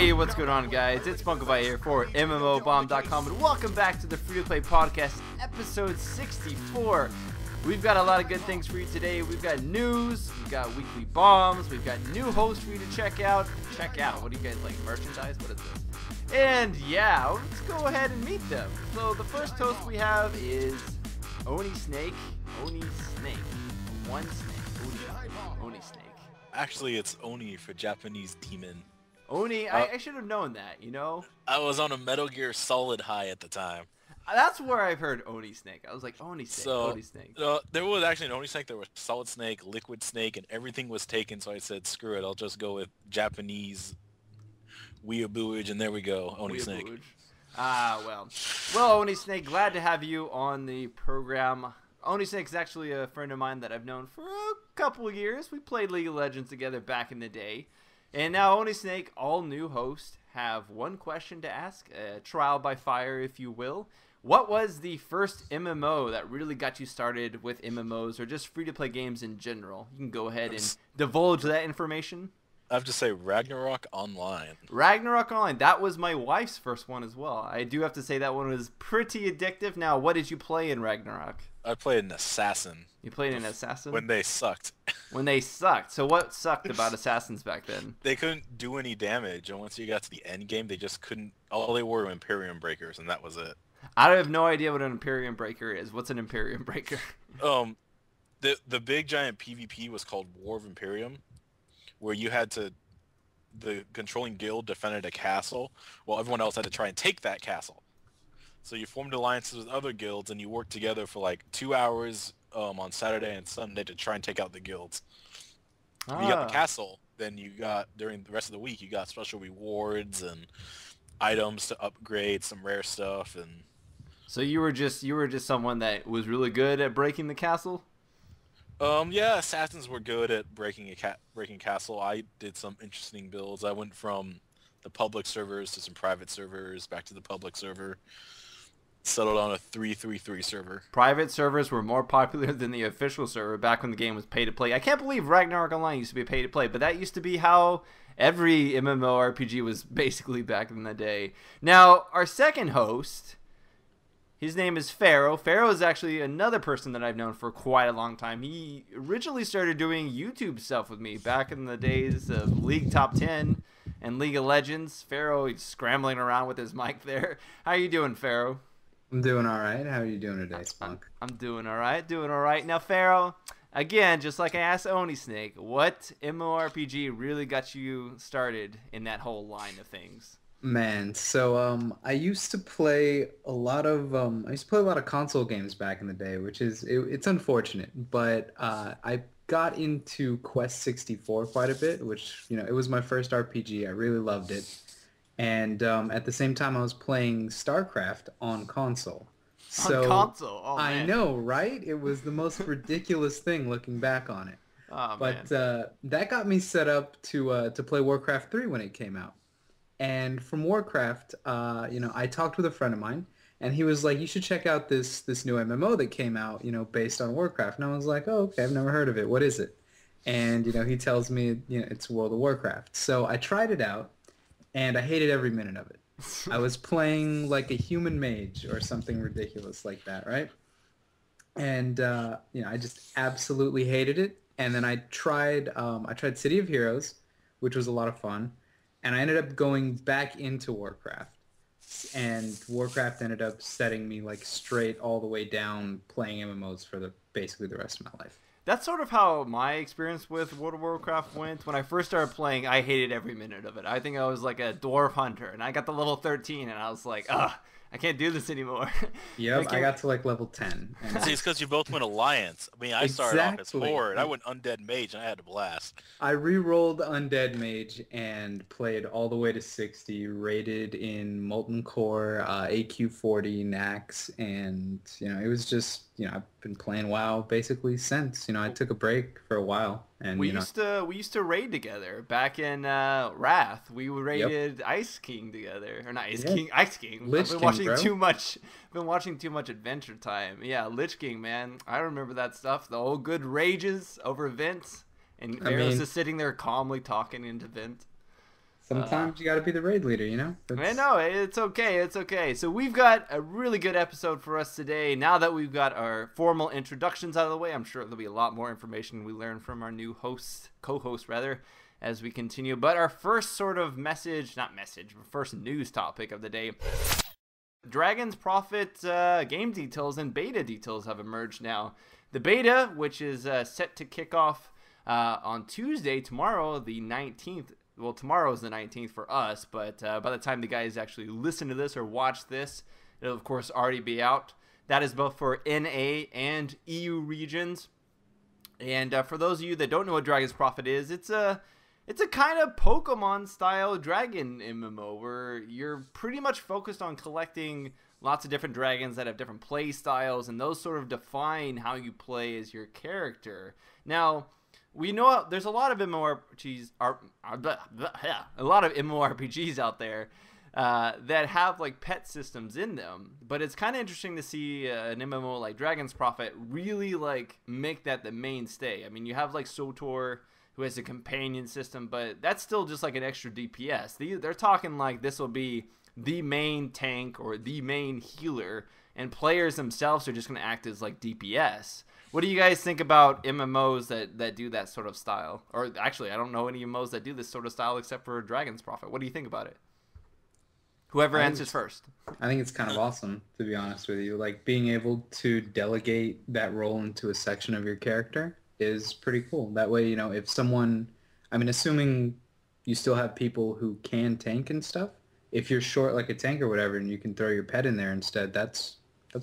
Hey, what's going on, guys? It's Punkify here for MMOBomb.com, and welcome back to the Free to Play Podcast, episode 64. We've got a lot of good things for you today. We've got news, we've got weekly bombs, we've got new hosts for you to check out. What do you guys like? Merchandise? What is this? And yeah, let's go ahead and meet them. So the first host we have is Oni Snake. Oni Snake. One Snake. Oni Snake. Actually, it's Oni for Japanese demon. Oni, I should have known that, you know? I was on a Metal Gear Solid high at the time. That's where I've heard Oni Snake. I was like, Oni Snake, Oni Snake. There was actually an Oni Snake, there was Solid Snake, Liquid Snake, and everything was taken, so I said, screw it, I'll just go with Japanese weeabooage, and there we go, Oni Snake. Well, Oni Snake, glad to have you on the program. Oni Snake's actually a friend of mine that I've known for a couple of years. We played League of Legends together back in the day. And now Oni Snake, all new host, have one question to ask, trial by fire, if you will. What was the first MMO that really got you started with MMOs or just free-to-play games in general? You can go ahead and divulge that information. I have to say Ragnarok Online. Ragnarok Online, that was my wife's first one as well. I do have to say that one was pretty addictive. Now, what did you play in Ragnarok? I played an assassin. You played an assassin? When they sucked. When they sucked. So what sucked about assassins back then? They couldn't do any damage, and once you got to the end game, they just couldn't. All they were Imperium breakers, and that was it. I have no idea what an Imperium breaker is. What's an Imperium breaker? The big giant PvP was called War of Imperium, where you had to, the controlling guild defended a castle, while everyone else had to try and take that castle. So you formed alliances with other guilds, and you worked together for like 2 hours on Saturday and Sunday to try and take out the guilds. If you got the castle, then you got, during the rest of the week, you got special rewards and items to upgrade, some rare stuff. And so you were just someone that was really good at breaking the castle? Yeah, assassins were good at breaking castle. I did some interesting builds. I went from the public servers to some private servers, back to the public server. Settled on a 3-3-3 server. Private servers were more popular than the official server back when the game was pay-to-play. I can't believe Ragnarok Online used to be pay-to-play, but that used to be how every MMORPG was basically back in the day. Now, our second host, his name is Pharaoh. Pharaoh is actually another person that I've known for quite a long time. He originally started doing YouTube stuff with me back in the days of League Top 10 and League of Legends. Pharaoh, he's scrambling around with his mic there. How you doing, Pharaoh? I'm doing all right. How are you doing today, Spunk? I'm doing all right. Now, Pharaoh, again, just like I asked Oni Snake, what MMORPG really got you started in that whole line of things? Man, so I used to play a lot of console games back in the day, which is it's unfortunate, but I got into Quest 64 quite a bit, which, you know, it was my first RPG. I really loved it. And at the same time, I was playing StarCraft on console. On console? Oh, man. I know, right? It was the most ridiculous thing looking back on it. Oh, but man. That got me set up to play Warcraft 3 when it came out. And from Warcraft, you know, I talked with a friend of mine, and he was like, you should check out this new MMO that came out, you know, based on Warcraft. And I was like, oh, okay, I've never heard of it. What is it? And, you know, he tells me, you know, it's World of Warcraft. So I tried it out. And I hated every minute of it. I was playing like a human mage or something ridiculous like that, right? And you know, I just absolutely hated it. And then I tried City of Heroes, which was a lot of fun. And I ended up going back into Warcraft. And Warcraft ended up setting me like straight all the way down playing MMOs for basically the rest of my life. That's sort of how my experience with World of Warcraft went. When I first started playing, I hated every minute of it. I think I was like a dwarf hunter, and I got to level 13, and I was like, I can't do this anymore. Yep, I got to like level 10. And see, it's because you both went Alliance. I mean, I started off as Horde. I went Undead Mage, and I had a blast. I re-rolled Undead Mage and played all the way to 60, rated in Molten Core, AQ40, Nax, and, you know, it was just, you know, I've been playing WoW basically since. You know, I took a break for a while. And we used to raid together back in Wrath. We raided Ice King together, or not Ice King, Ice King. Lich I've been King, watching bro. too much. Been watching too much Adventure Time. Yeah, Lich King, man. I remember that stuff. The old good rages over Vent, and Varys is sitting there calmly talking into Vent. Sometimes you got to be the raid leader, you know? I know, it's okay, it's okay. So we've got a really good episode for us today. Now that we've got our formal introductions out of the way, I'm sure there'll be a lot more information we learn from our new co-host rather, as we continue. But our first sort of first news topic of the day. Dragon's Prophet game details and beta details have emerged now. The beta, which is set to kick off on Tuesday, tomorrow, the 19th. Well, tomorrow is the 19th for us, but by the time the guys actually listen to this or watch this, it'll of course already be out. That is both for NA and EU regions. And for those of you that don't know what Dragon's Prophet is, it's a kind of Pokemon-style dragon MMO where you're pretty much focused on collecting lots of different dragons that have different play styles, and those sort of define how you play as your character. Now, we know there's a lot of MMORPGs out there that have like pet systems in them, but it's kind of interesting to see an MMO like Dragon's Prophet really like make that the mainstay. I mean, you have like SOTOR, who has a companion system, but that's still just like an extra DPS. They're talking like this will be the main tank or the main healer, and players themselves are just going to act as like DPS. What do you guys think about MMOs that do that sort of style? Or actually, I don't know any MMOs that do this sort of style except for Dragon's Prophet. What do you think about it? Whoever answers first. I think it's kind of awesome, to be honest with you. Like, being able to delegate that role into a section of your character is pretty cool. That way, you know, if someone, I mean, assuming you still have people who can tank and stuff, if you're short like a tank or whatever and you can throw your pet in there instead, that's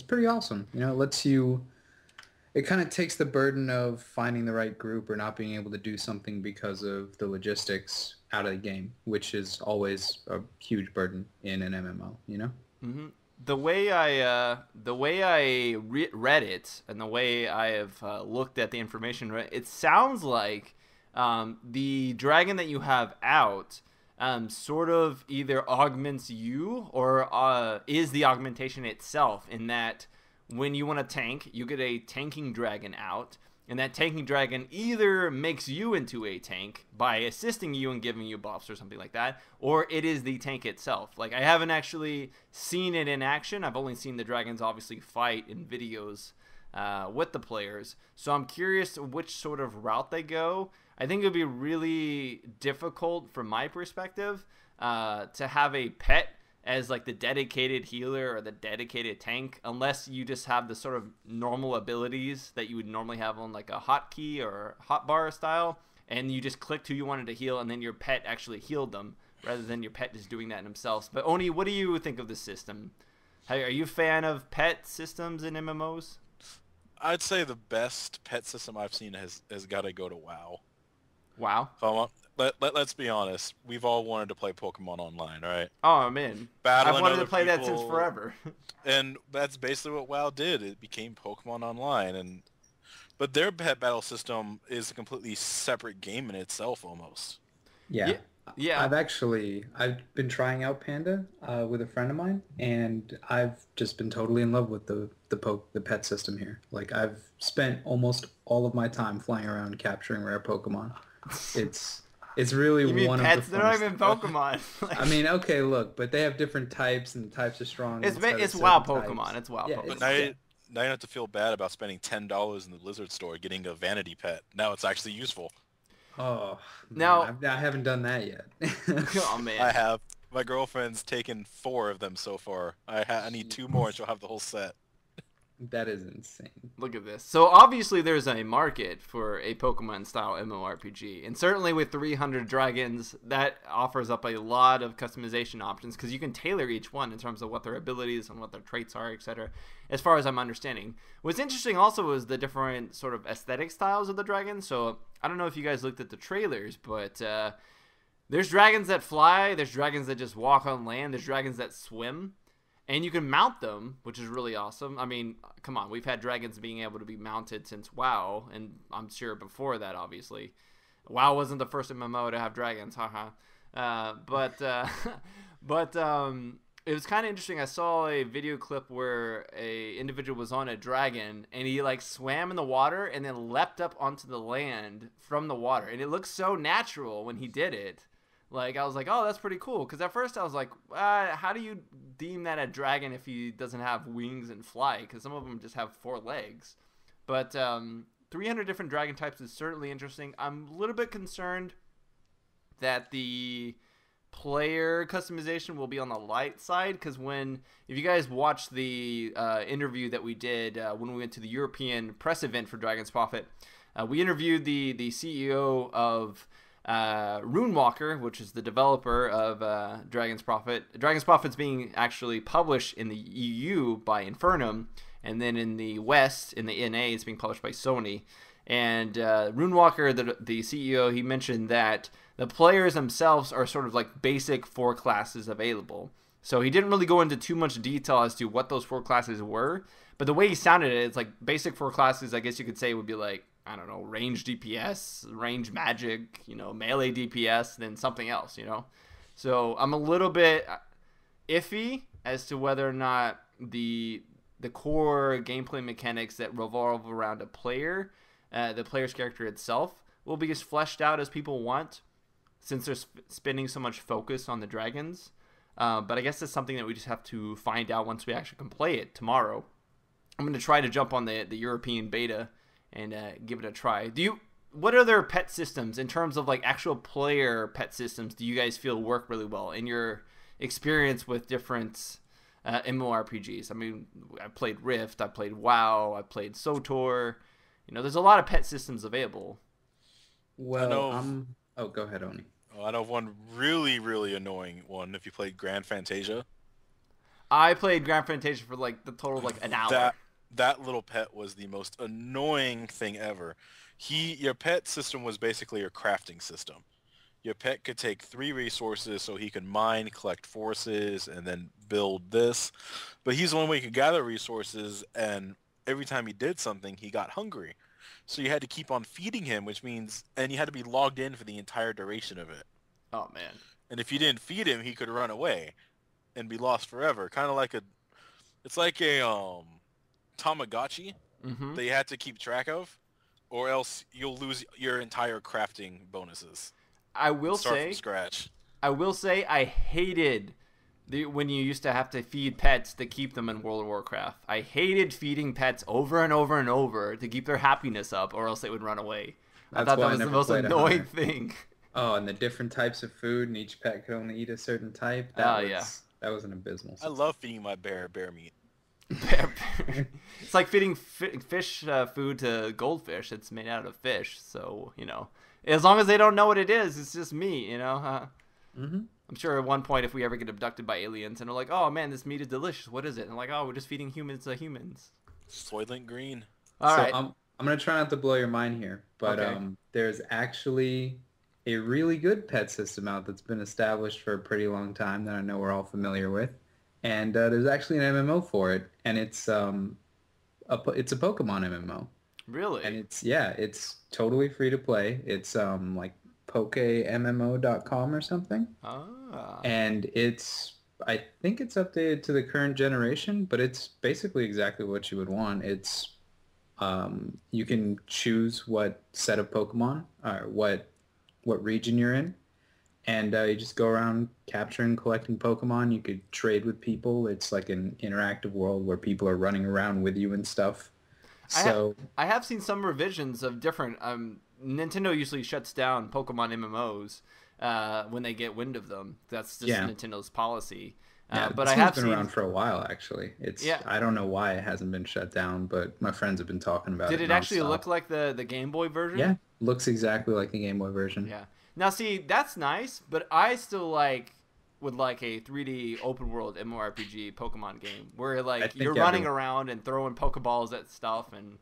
pretty awesome. You know, it lets you, it kind of takes the burden of finding the right group or not being able to do something because of the logistics out of the game, which is always a huge burden in an MMO, you know? Mm-hmm. The way I read it and the way I have looked at the information, it sounds like the dragon that you have out sort of either augments you or is the augmentation itself, in that when you want to tank, you get a tanking dragon out, and that tanking dragon either makes you into a tank by assisting you and giving you buffs or something like that, or it is the tank itself. Like, I haven't actually seen it in action. I've only seen the dragons obviously fight in videos with the players. So I'm curious which sort of route they go. I think it would be really difficult from my perspective to have a pet as like the dedicated healer or the dedicated tank, unless you just have the sort of normal abilities that you would normally have on like a hotkey or hotbar style, and you just clicked who you wanted to heal and then your pet actually healed them rather than your pet just doing that themselves. But Oni, what do you think of the system? Are you a fan of pet systems in MMOs? I'd say the best pet system I've seen has got to go to WoW. Wow. So let's be honest. We've all wanted to play Pokemon Online, right? Oh, I'm in. I've wanted to play that since forever. And that's basically what WoW did. It became Pokemon Online, but their pet battle system is a completely separate game in itself, almost. Yeah. Yeah. I've been trying out Panda with a friend of mine, and I've just been totally in love with the pet system here. Like, I've spent almost all of my time flying around capturing rare Pokemon. It's really you mean one pets? of the They're not even Pokemon. I mean, okay, look, but they have different types, and the types are strong. It's WoW Pokemon. It's WoW Pokemon. But now you have to feel bad about spending $10 in the Blizzard store getting a vanity pet. Now it's actually useful. Oh, now I haven't done that yet. Oh man, I have. My girlfriend's taken 4 of them so far. I need 2 more, and she'll have the whole set. That is insane. Look at this. So obviously there's a market for a Pokemon-style MMORPG, and certainly with 300 dragons, that offers up a lot of customization options, because you can tailor each one in terms of what their abilities and what their traits are, etc., as far as I'm understanding. What's interesting also is the different sort of aesthetic styles of the dragons. So I don't know if you guys looked at the trailers, but there's dragons that fly, there's dragons that just walk on land, there's dragons that swim. And you can mount them, which is really awesome. I mean, come on, we've had dragons being able to be mounted since WoW, and I'm sure before that, obviously. WoW wasn't the first MMO to have dragons, haha. But it was kind of interesting. I saw a video clip where a individual was on a dragon, and he like swam in the water and then leapt up onto the land from the water. And it looked so natural when he did it. Like, I was like, oh, that's pretty cool. Because at first I was like, how do you deem that a dragon if he doesn't have wings and fly? Because some of them just have 4 legs. But 300 different dragon types is certainly interesting. I'm a little bit concerned that the player customization will be on the light side. Because if you guys watched the interview that we did when we went to the European press event for Dragon's Prophet, we interviewed the CEO of Runewalker, which is the developer of Dragon's Prophet. Dragon's Prophet's being actually published in the EU by Infernum, and then in the West, in the NA, it's being published by Sony. And Runewalker, the CEO, he mentioned that the players themselves are sort of like basic 4 classes available. So he didn't really go into too much detail as to what those 4 classes were, but the way he sounded it, it's like basic 4 classes, I guess you could say, would be like, I don't know, range DPS, range magic, melee DPS, then something else, So I'm a little bit iffy as to whether or not the core gameplay mechanics that revolve around a player, the player's character itself, will be as fleshed out as people want, since they're spending so much focus on the dragons. But I guess that's something that we just have to find out once we actually can play it tomorrow. I'm going to try to jump on the European beta and give it a try. What other pet systems, in terms of like actual player pet systems, do you guys feel work really well in your experience with different MMORPGs? I mean, I played Rift, I played WoW, I played SOTOR. There's a lot of pet systems available. Well, oh, go ahead, Oni. I know one really, really annoying one if you played Grand Fantasia. I played Grand Fantasia for like the total like an hour. That little pet was the most annoying thing ever. Your pet system was basically your crafting system. Your pet could take 3 resources so he could mine, collect forces, and then build this. But he's the only way he could gather resources, and every time he did something, he got hungry. So you had to keep on feeding him, and you had to be logged in for the entire duration of it. Oh, man. And if you didn't feed him, he could run away and be lost forever. Kind of like it's like a Tamagotchi that you had to keep track of, or else you'll lose your entire crafting bonuses. I will Start say, from scratch. I hated when you used to have to feed pets to keep them in World of Warcraft. I hated feeding pets over and over and over to keep their happiness up, or else they would run away. I thought that was the most annoying thing. Oh, and the different types of food, and each pet could only eat a certain type. That was an abysmal system. I love feeding my bear meat. It's like feeding fish food to goldfish. It's made out of fish, so as long as they don't know what it is, it's just meat. I'm sure at one point, if we ever get abducted by aliens and they're like, "Oh man, this meat is delicious. What is it?" And I'm like, "Oh, we're just feeding humans to humans." Soylent Green. All right. I'm gonna try not to blow your mind here, but okay. There's actually a really good pet system out that's been established for a pretty long time that I know we're all familiar with. And there's actually an MMO for it, and it's a Pokemon MMO. Really? And it's totally free to play. It's like PokeMMO.com or something. Ah. And I think it's updated to the current generation, but it's basically exactly what you would want. It's you can choose what set of Pokemon or what region you're in. And you just go around capturing, collecting Pokemon. You could trade with people. It's like an interactive world where people are running around with you and stuff. So I have seen some revisions of different. Nintendo usually shuts down Pokemon MMOs when they get wind of them. That's just Nintendo's policy. But I have been around for a while actually. I don't know why it hasn't been shut down, but my friends have been talking about it. Did it actually look like the Game Boy version? Yeah, looks exactly like the Game Boy version. Yeah. Now, see, that's nice, but I still would like a 3D open world MMORPG Pokemon game where you're running around and throwing Pokeballs at stuff, and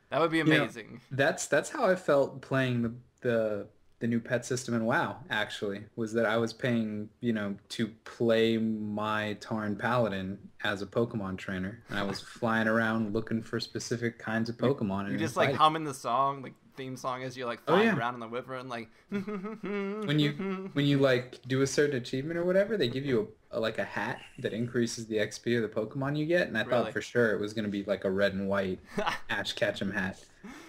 that would be amazing. That's how I felt playing the new pet system in WoW. Actually, was that I was paying to play my Tauren Paladin as a Pokemon trainer, and I was flying around looking for specific kinds of Pokemon. You're just humming the song, theme song as you're flying around in the wyvern, when you do a certain achievement or whatever, they give you a hat that increases the XP of the Pokemon you get, and I thought for sure it was going to be like a red and white Ash Ketchum hat,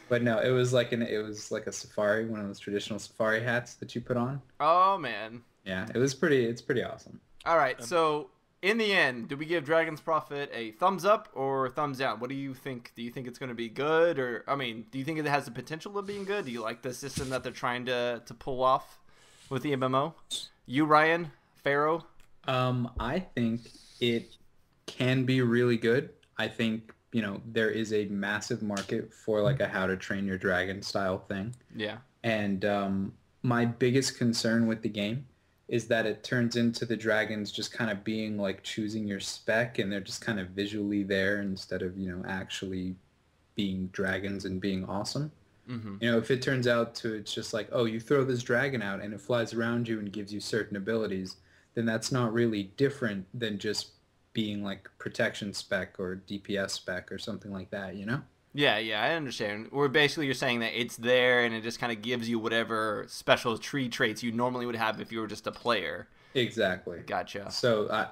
but no, it was like a safari, one of those traditional safari hats that you put on. Oh man, Yeah, it's pretty awesome. All right, so in the end, do we give Dragon's Prophet a thumbs up or thumbs down? What do you think? Do you think it's going to be good, or I mean, do you think it has the potential of being good? Do you like the system that they're trying to pull off with the MMO? You, Ryan, Pharaoh? I think it can be really good. I think, you know, there is a massive market for like a How to Train Your Dragon style thing. Yeah. And my biggest concern with the game is that it turns into the dragons just kind of being like choosing your spec, and they're just kind of visually there instead of, you know, actually being dragons and being awesome. Mm-hmm. You know, if it turns out to it's just like, oh, you throw this dragon out and it flies around you and gives you certain abilities, then that's not really different than just being like protection spec or DPS spec or something like that, you know? Yeah, I understand. Or basically you're saying that it's there and it just kind of gives you whatever special tree traits you normally would have if you were just a player. Exactly. Gotcha. So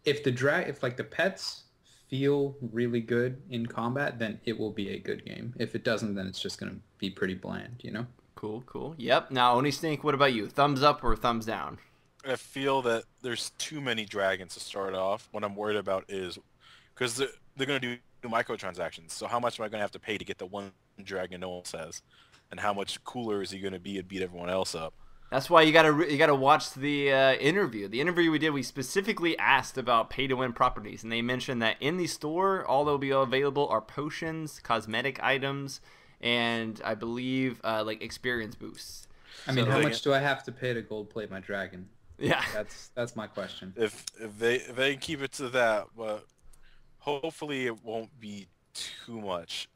if like the pets feel really good in combat, then it will be a good game. If it doesn't, then it's just going to be pretty bland, you know? Cool. Yep. Now, Oni Snake, what about you? Thumbs up or thumbs down? I feel that there's too many dragons to start off. What I'm worried about is because they're going to do microtransactions. So how much am I going to have to pay to get the one dragon no one else has? And how much cooler is he going to be and beat everyone else up? That's why you gotta watch the interview. The interview we did, we specifically asked about pay-to-win properties, and they mentioned that in the store, all that will be available are potions, cosmetic items, and I believe like experience boosts. I mean, how much do I have to pay to gold plate my dragon? Yeah, that's my question. If they keep it to that, but hopefully it won't be too much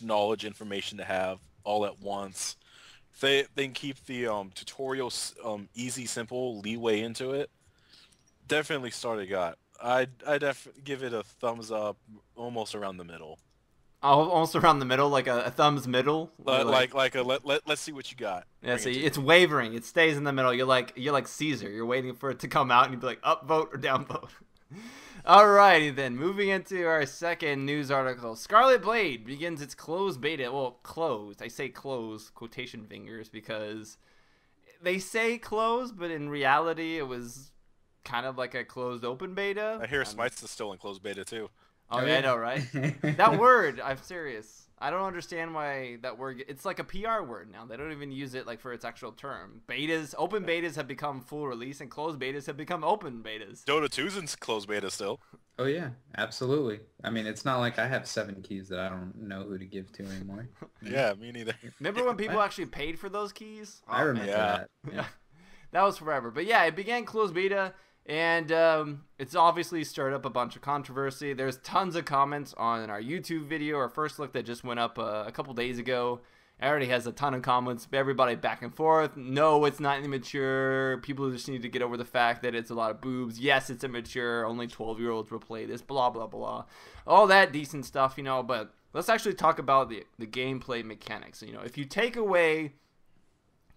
knowledge, information to have all at once. They can keep the tutorials easy, simple, leeway into it. Definitely start it got. I'd give it a thumbs up, almost around the middle. Almost around the middle, like a thumbs middle. Let's see what you got. Yeah, see, it's wavering. It stays in the middle. You're like Caesar. You're waiting for it to come out, and you'd be like, up vote or down vote. Alrighty then, moving into our second news article. Scarlet Blade begins its closed beta. Well, closed. I say closed, quotation fingers, because they say closed, but in reality it was kind of like a closed open beta. I hear Smite's is still in closed beta too. Oh yeah, I know, right? That word, I'm serious. I don't understand why that word. It's like a PR word now. They don't even use it like for its actual term. Open betas have become full release, and closed betas have become open betas. Dota 2's in closed beta still. Oh yeah, absolutely. I mean, it's not like I have 7 keys that I don't know who to give to anymore. Yeah, me neither. Remember when people actually paid for those keys? I remember that. Yeah. That was forever. But yeah, it began closed beta. And it's obviously stirred up a bunch of controversy. There's tons of comments on our YouTube video, our first look that just went up a couple days ago. It already has a ton of comments. Everybody back and forth. No, it's not immature. People just need to get over the fact that it's a lot of boobs. Yes, it's immature. Only 12-year-olds will play this. Blah, blah, blah. All that decent stuff, you know. But let's actually talk about the gameplay mechanics. You know, if you take away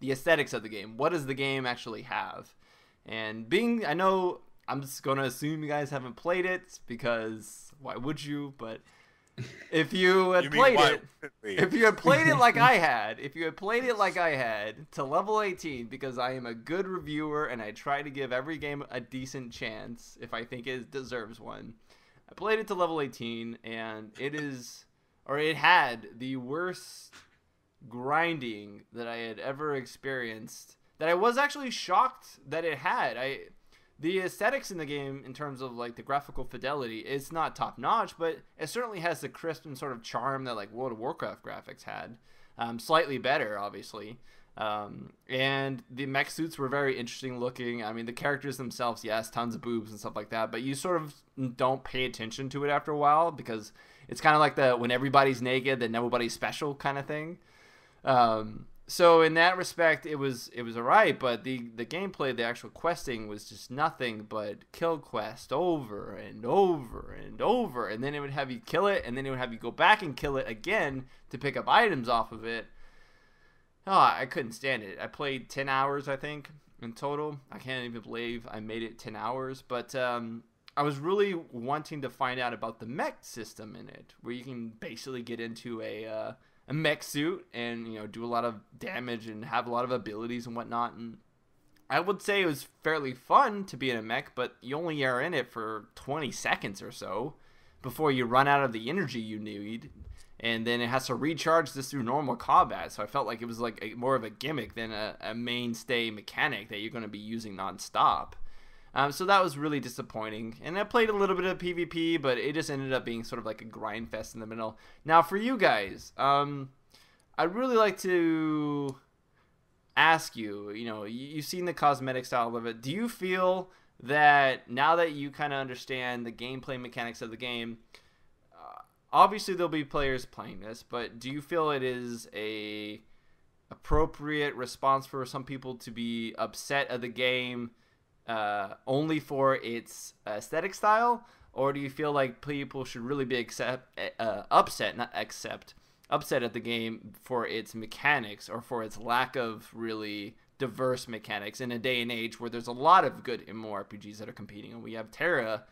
the aesthetics of the game, what does the game actually have? And I know I'm just going to assume you guys haven't played it because why would you? But if you had if you had played it like I had, to level 18, because I am a good reviewer and I try to give every game a decent chance if I think it deserves one. I played it to level 18 and it had the worst grinding that I had ever experienced. That I was actually shocked that it had. The aesthetics in the game, in terms of like the graphical fidelity, it's not top notch, but it certainly has the crisp and sort of charm that like World of Warcraft graphics had. Slightly better, obviously. And the mech suits were very interesting looking. I mean, the characters themselves, yes, tons of boobs and stuff like that, but you sort of don't pay attention to it after a while because it's kind of like the when everybody's naked, then nobody's special kind of thing. So in that respect, it was alright, but the gameplay, the actual questing was just nothing but kill quest over and over and over, and then it would have you kill it, and then it would have you go back and kill it again to pick up items off of it. Oh, I couldn't stand it. I played 10 hours, I think, in total. I can't even believe I made it 10 hours, but I was really wanting to find out about the mech system in it, where you can basically get into a mech suit and, you know, do a lot of damage and have a lot of abilities and whatnot. And I would say it was fairly fun to be in a mech, but you only are in it for 20 seconds or so before you run out of the energy you need, and then it has to recharge this through normal combat. So I felt like it was like more of a gimmick than a mainstay mechanic that you're going to be using nonstop. So that was really disappointing. And I played a little bit of PvP, but it just ended up being sort of like a grind fest in the middle. Now for you guys, I'd really like to ask you, you've seen the cosmetic style of it. Do you feel that now that you kind of understand the gameplay mechanics of the game, obviously there'll be players playing this, but do you feel it is a appropriate response for some people to be upset at the game only for its aesthetic style, or do you feel like people should really be upset at the game for its mechanics or for its lack of really diverse mechanics in a day and age where there's a lot of good MMORPGs that are competing, and we have Terra,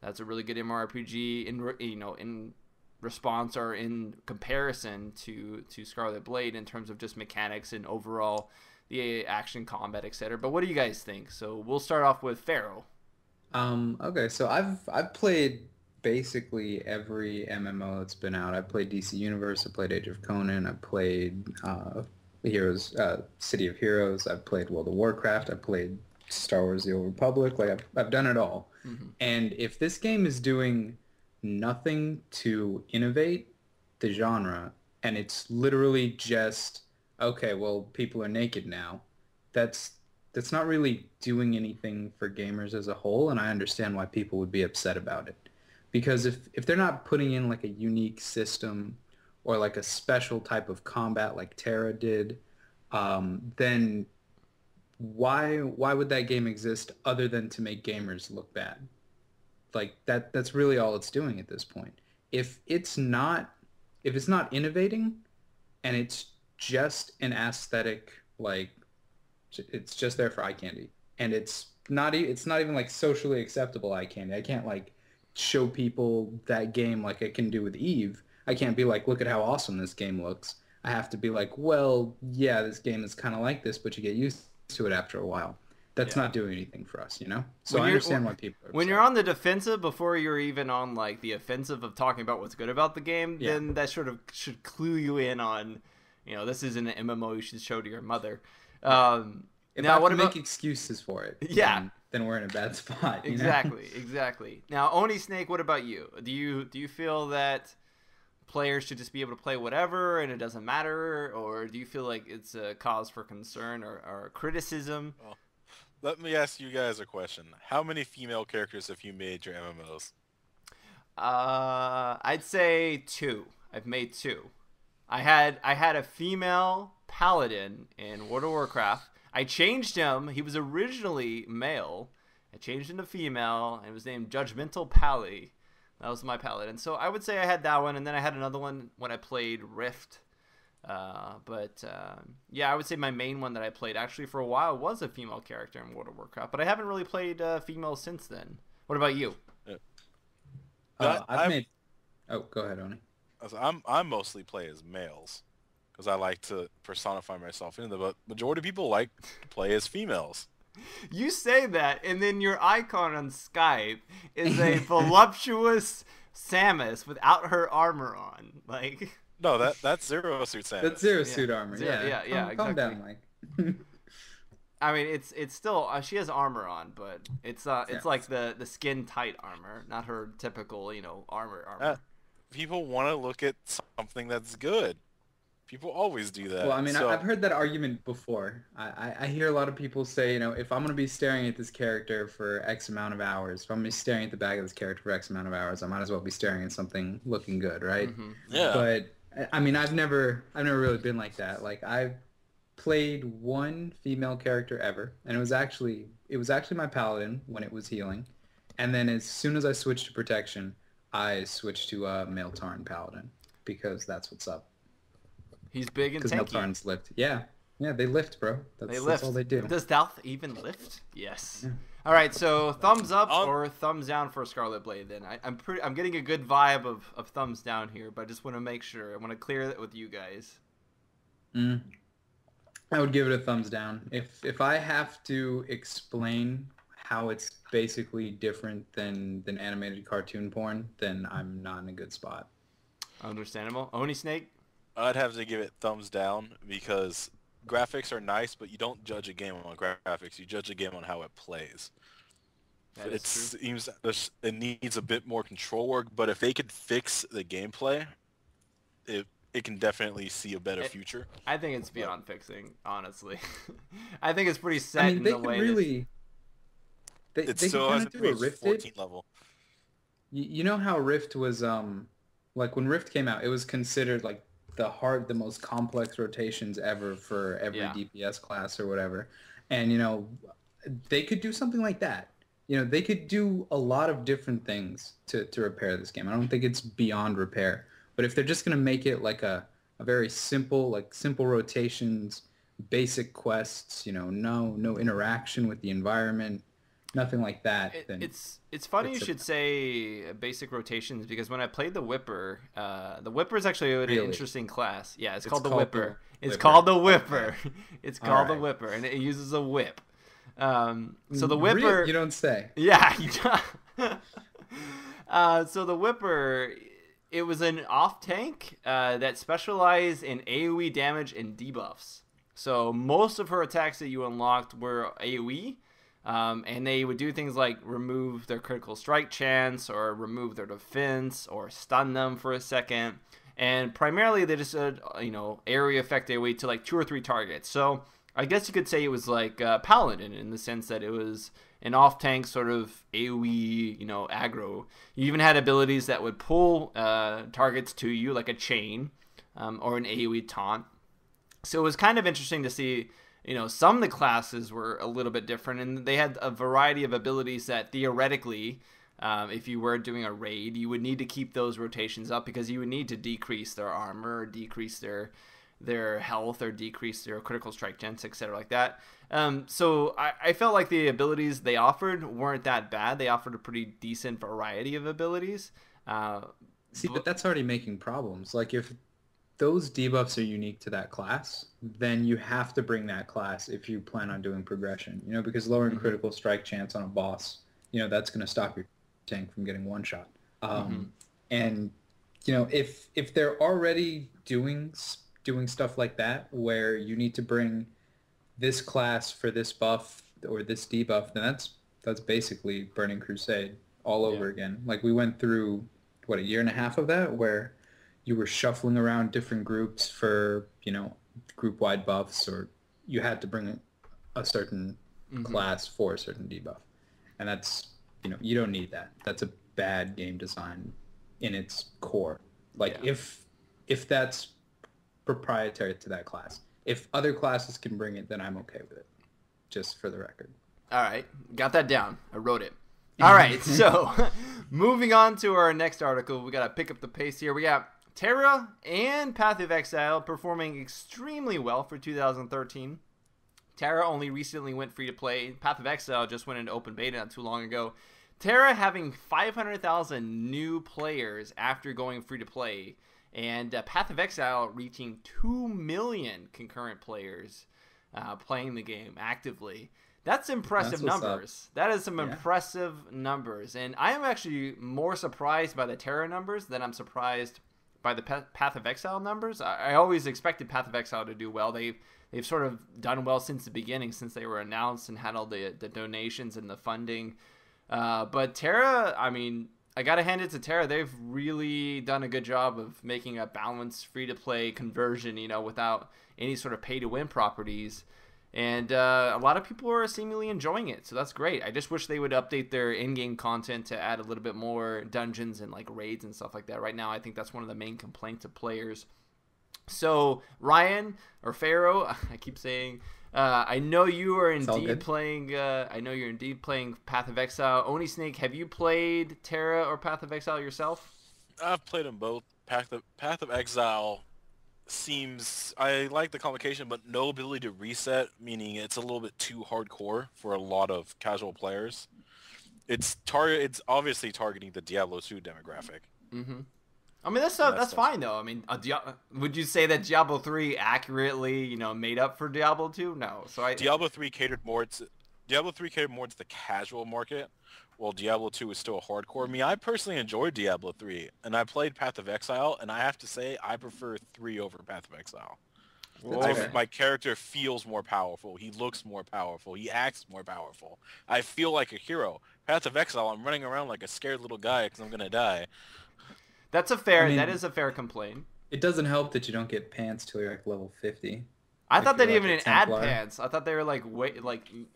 that's a really good MMORPG in response or in comparison to Scarlet Blade in terms of just mechanics and overall the action, combat, etc. But what do you guys think? So we'll start off with Pharaoh. Okay, so I've played basically every MMO that's been out. I played DC Universe, I played Age of Conan, I played Heroes, City of Heroes, I've played World of Warcraft, I played Star Wars: The Old Republic. Like I've done it all. Mm-hmm. And if this game is doing nothing to innovate the genre, and it's literally just, okay, well, people are naked now, that's not really doing anything for gamers as a whole, and I understand why people would be upset about it. Because if they're not putting in like a unique system or like a special type of combat like Terra did, then why would that game exist other than to make gamers look bad? Like that's really all it's doing at this point. If it's not innovating and it's just an aesthetic, like it's just there for eye candy, and it's not even like socially acceptable eye candy. I can't like show people that game like I can do with Eve. I can't be like, look at how awesome this game looks. I have to be like, well, yeah, this game is kind of like this, but you get used to it after a while. That's not doing anything for us, So I understand why people are upset. When you're on the defensive before you're even on like the offensive of talking about what's good about the game, then that sort of should clue you in on, this isn't an MMO you should show to your mother. If now, I make excuses for it, then we're in a bad spot. Exactly. Now, Oni Snake, what about you? Do you feel that players should just be able to play whatever and it doesn't matter, or do you feel like it's a cause for concern or criticism? Well, let me ask you guys a question. How many female characters have you made your MMOs? I'd say 2. I've made 2. I had a female paladin in World of Warcraft. I changed him. He was originally male. I changed him to female, and it was named Judgmental Pally. That was my paladin. So I would say I had that one, and then I had another one when I played Rift. I would say my main one that I played actually for a while was a female character in World of Warcraft, but I haven't really played female since then. What about you? I've made... Oh, go ahead, Oni. I mostly play as males because I like to personify myself into them, but majority of people like to play as females. You say that, and then your icon on Skype is a voluptuous Samus without her armor on. Like, no, that's Zero Suit Samus. That's Zero Suit armor. Yeah, exactly. Calm down, Mike. I mean, it's still she has armor on, but it's like the skin tight armor, not her typical armor. People want to look at something that's good. People always do that. Well, I mean, I've heard that argument before. I hear a lot of people say, if I'm going to be staring at this character for X amount of hours, if I'm going to be staring at the back of this character for X amount of hours, I might as well be staring at something looking good, right? Mm-hmm. Yeah. But I mean, I've never really been like that. Like I've played one female character ever, and it was actually my paladin when it was healing, and then as soon as I switched to protection, I switched to male Tarn paladin because that's what's up. He's big and tanky. Because Meltarns lift. Yeah, they lift, bro. That's all they do. Does Stealth even lift? Yes. Yeah. All right, so thumbs up or thumbs down for Scarlet Blade. Then I'm getting a good vibe of thumbs down here, but I just want to make sure. I want to clear that with you guys. I would give it a thumbs down. If I have to explain how it's basically different than animated cartoon porn, then I'm not in a good spot. Understandable. Oni Snake. I'd have to give it thumbs down because graphics are nice, but you don't judge a game on graphics. You judge a game on how it plays. That It is true. seems it needs a bit more control work, but if they could fix the gameplay, it can definitely see a better future. I think it's But beyond fixing, honestly. I think it's pretty I set mean, in they the could way really it they could still kind of hasn't do a reached Rifted. 14 level. You know how Rift was like when Rift came out, it was considered like the most complex rotations ever for every Yeah. DPS class or whatever. And they could do something like that. They could do a lot of different things to repair this game. I don't think it's beyond repair. But if they're just gonna make it like a very simple, like simple rotations, basic quests, no interaction with the environment, nothing like that, then it's funny you it's a should say basic rotations because when I played the Whipper is actually an really interesting class. Yeah, it's it's called the called Whipper. the It's Whipper. called the Whipper. Okay. It's All called the right. Whipper, and it uses a whip. So the Really? Whipper, You don't say. yeah. So the Whipper, it was an off tank that specialized in AoE damage and debuffs. So most of her attacks that you unlocked were AoE. And they would do things like remove their critical strike chance or remove their defense or stun them for a second. And primarily they just said, area effect AoE to like 2 or 3 targets. So I guess you could say it was like Paladin in the sense that it was an off-tank sort of AoE, aggro. You even had abilities that would pull targets to you like a chain or an AoE taunt. So it was kind of interesting to see, some of the classes were a little bit different, and they had a variety of abilities that theoretically, if you were doing a raid, you would need to keep those rotations up because you would need to decrease their armor, or decrease their health, or decrease their critical strike chance, etc., like that. So I felt like the abilities they offered weren't that bad. They offered a pretty decent variety of abilities. See, but that's already making problems. Like if those debuffs are unique to that class, then you have to bring that class if you plan on doing progression. Because lowering critical strike chance on a boss, that's going to stop your tank from getting one shot. And if they're already doing stuff like that, where you need to bring this class for this buff or this debuff, then that's basically Burning Crusade all over again. Like we went through a year and a half of that, where you were shuffling around different groups for, group-wide buffs, or you had to bring a certain class for a certain debuff. And that's, you don't need that. That's a bad game design in its core. Like if that's proprietary to that class. If other classes can bring it, then I'm okay with it. Just for the record. All right, got that down. I wrote it. All right, so moving on to our next article, we got to pick up the pace here. We got Terra and Path of Exile performing extremely well for 2013. Terra only recently went free to play. Path of Exile just went into open beta not too long ago. Terra having 500,000 new players after going free to play, and Path of Exile reaching 2 million concurrent players playing the game actively. That's impressive numbers. That is some impressive numbers. And I am actually more surprised by the Terra numbers than I'm surprised by the Path of Exile numbers. I always expected Path of Exile to do well. They've sort of done well since the beginning, since they were announced and had all the donations and the funding. But Terra, I mean, I got to hand it to Terra. They've really done a good job of making a balanced free-to-play conversion, without any sort of pay-to-win properties. And a lot of people are seemingly enjoying it, so that's great. I just wish they would update their in-game content to add a little bit more dungeons and like raids and stuff like that. Right now, I think that's one of the main complaints of players. So Ryan or Pharaoh, I keep saying, I know you are indeed playing. I know you're indeed playing Path of Exile. Oni Snake, have you played Terra or Path of Exile yourself? I've played them both. Path of Exile seems, I like the complication, but no ability to reset, meaning it's a little bit too hardcore for a lot of casual players. It's obviously targeting the Diablo 2 demographic. I mean, that's fine though. I mean, would you say that Diablo 3 accurately, made up for Diablo 2? No. So Diablo 3 catered more to the casual market, while Diablo 2 is still a hardcore. Me, I personally enjoyed Diablo 3, and I played Path of Exile, and I have to say I prefer 3 over Path of Exile. My character feels more powerful. He looks more powerful. He acts more powerful. I feel like a hero. Path of Exile, I'm running around like a scared little guy because I'm gonna die. That is a fair complaint. It doesn't help that you don't get pants till you're like level 50. I thought they didn't even add pants. I thought they were like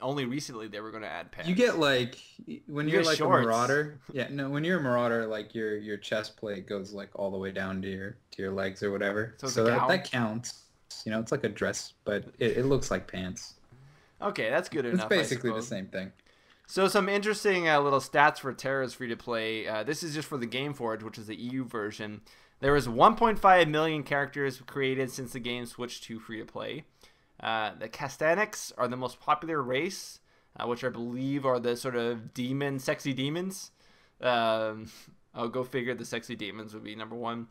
only recently they were going to add pants. You get like when you're like shorts. A marauder. Yeah, no, when you're a marauder, like your chest plate goes like all the way down to your legs or whatever. So that counts. It's like a dress, but it looks like pants. Okay, that's good enough. It's basically the same thing. So some interesting little stats for Terra's free-to-play. This is just for the Game Forge, which is the EU version. There was 1.5 million characters created since the game switched to free-to-play. The Castanics are the most popular race, which I believe are the sort of sexy demons. Go figure, the sexy demons would be number one.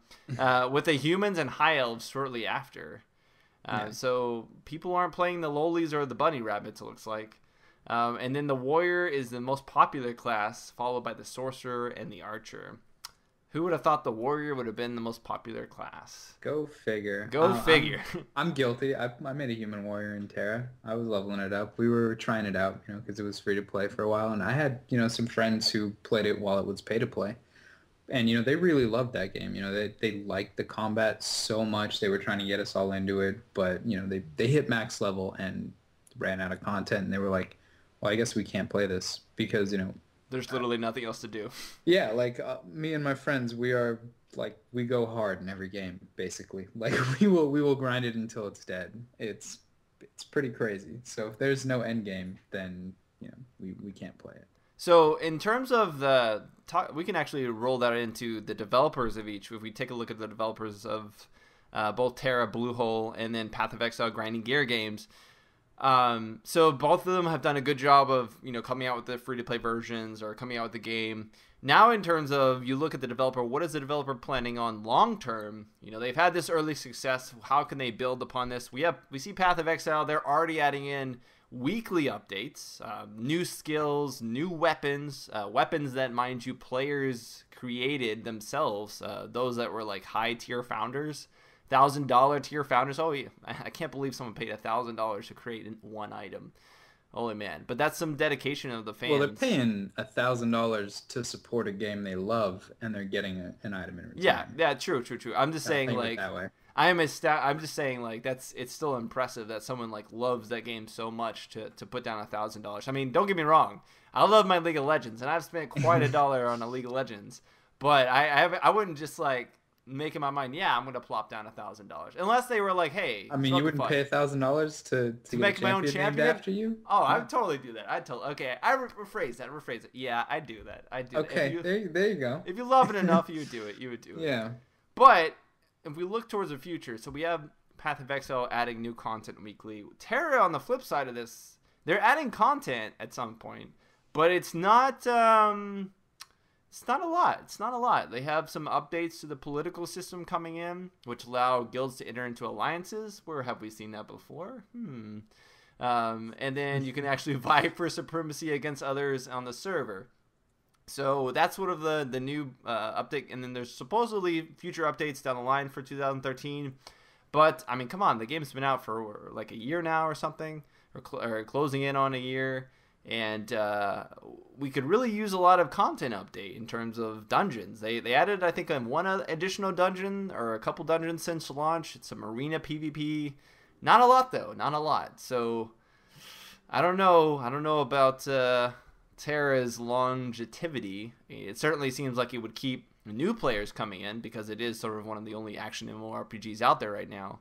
With the humans and high elves shortly after. So people aren't playing the lowlies or the bunny rabbits, it looks like. And then the warrior is the most popular class, followed by the sorcerer and the archer. Who would have thought the warrior would have been the most popular class? Go figure. Go figure. I'm guilty. I made a human warrior in Terra. I was leveling it up. We were trying it out, because it was free to play for a while. And I had, some friends who played it while it was pay to play. And, they really loved that game. They liked the combat so much. They were trying to get us all into it. But, they hit max level and ran out of content. And they were like, well, I guess we can't play this because, there's literally nothing else to do. Yeah, like me and my friends, we go hard in every game, basically. Like we will grind it until it's dead. It's pretty crazy. So if there's no end game, then we can't play it. So in terms of we can actually roll that into the developers of each. If we take a look at the developers of both Terra, Bluehole, and then Path of Exile, Grinding Gear games. So both of them have done a good job of, coming out with the free-to-play versions or coming out with the game. Now in terms of, you look at the developer, what is the developer planning on long-term? They've had this early success. How can they build upon this? We see Path of Exile. They're already adding in weekly updates, new skills, new weapons, weapons that, mind you, players created themselves, those that were like high-tier founders. $1,000 tier founders. Oh, yeah. I can't believe someone paid $1,000 to create one item. Holy man! But that's some dedication of the fans. Well, they're paying $1,000 to support a game they love, and they're getting an item in return. Yeah, true. I'm just saying, like, that way. I'm just saying, like, it's still impressive that someone like loves that game so much to put down $1,000. I mean, don't get me wrong. I love my League of Legends, and I've spent quite $1 on a League of Legends. But I wouldn't just like make in my mind, I'm going to plop down $1,000 unless they were like, hey. I mean, you wouldn't pay $1,000 to make my own champion after you? Oh, I would totally do that. Okay, I rephrase it. Yeah, I do that. Okay, there you go. If you love it enough, you would do it. Yeah. But if we look towards the future, so we have Path of Exile adding new content weekly. Terra, on the flip side of this, they're adding content at some point, but it's not a lot. They have some updates to the political system coming in, which allow guilds to enter into alliances. Where have we seen that before? And then you can actually vie for supremacy against others on the server. So that's one of the new update. And then there's supposedly future updates down the line for 2013. But, I mean, come on. The game's been out for like a year now or something, or closing in on a year. And we could really use a lot of content update in terms of dungeons. They added, I think, one additional dungeon or a couple dungeons since launch. It's some arena PvP. Not a lot, though. Not a lot. So, I don't know. I don't know about Terra's longevity. It certainly seems like it would keep new players coming in because it is sort of one of the only action MMORPGs out there right now.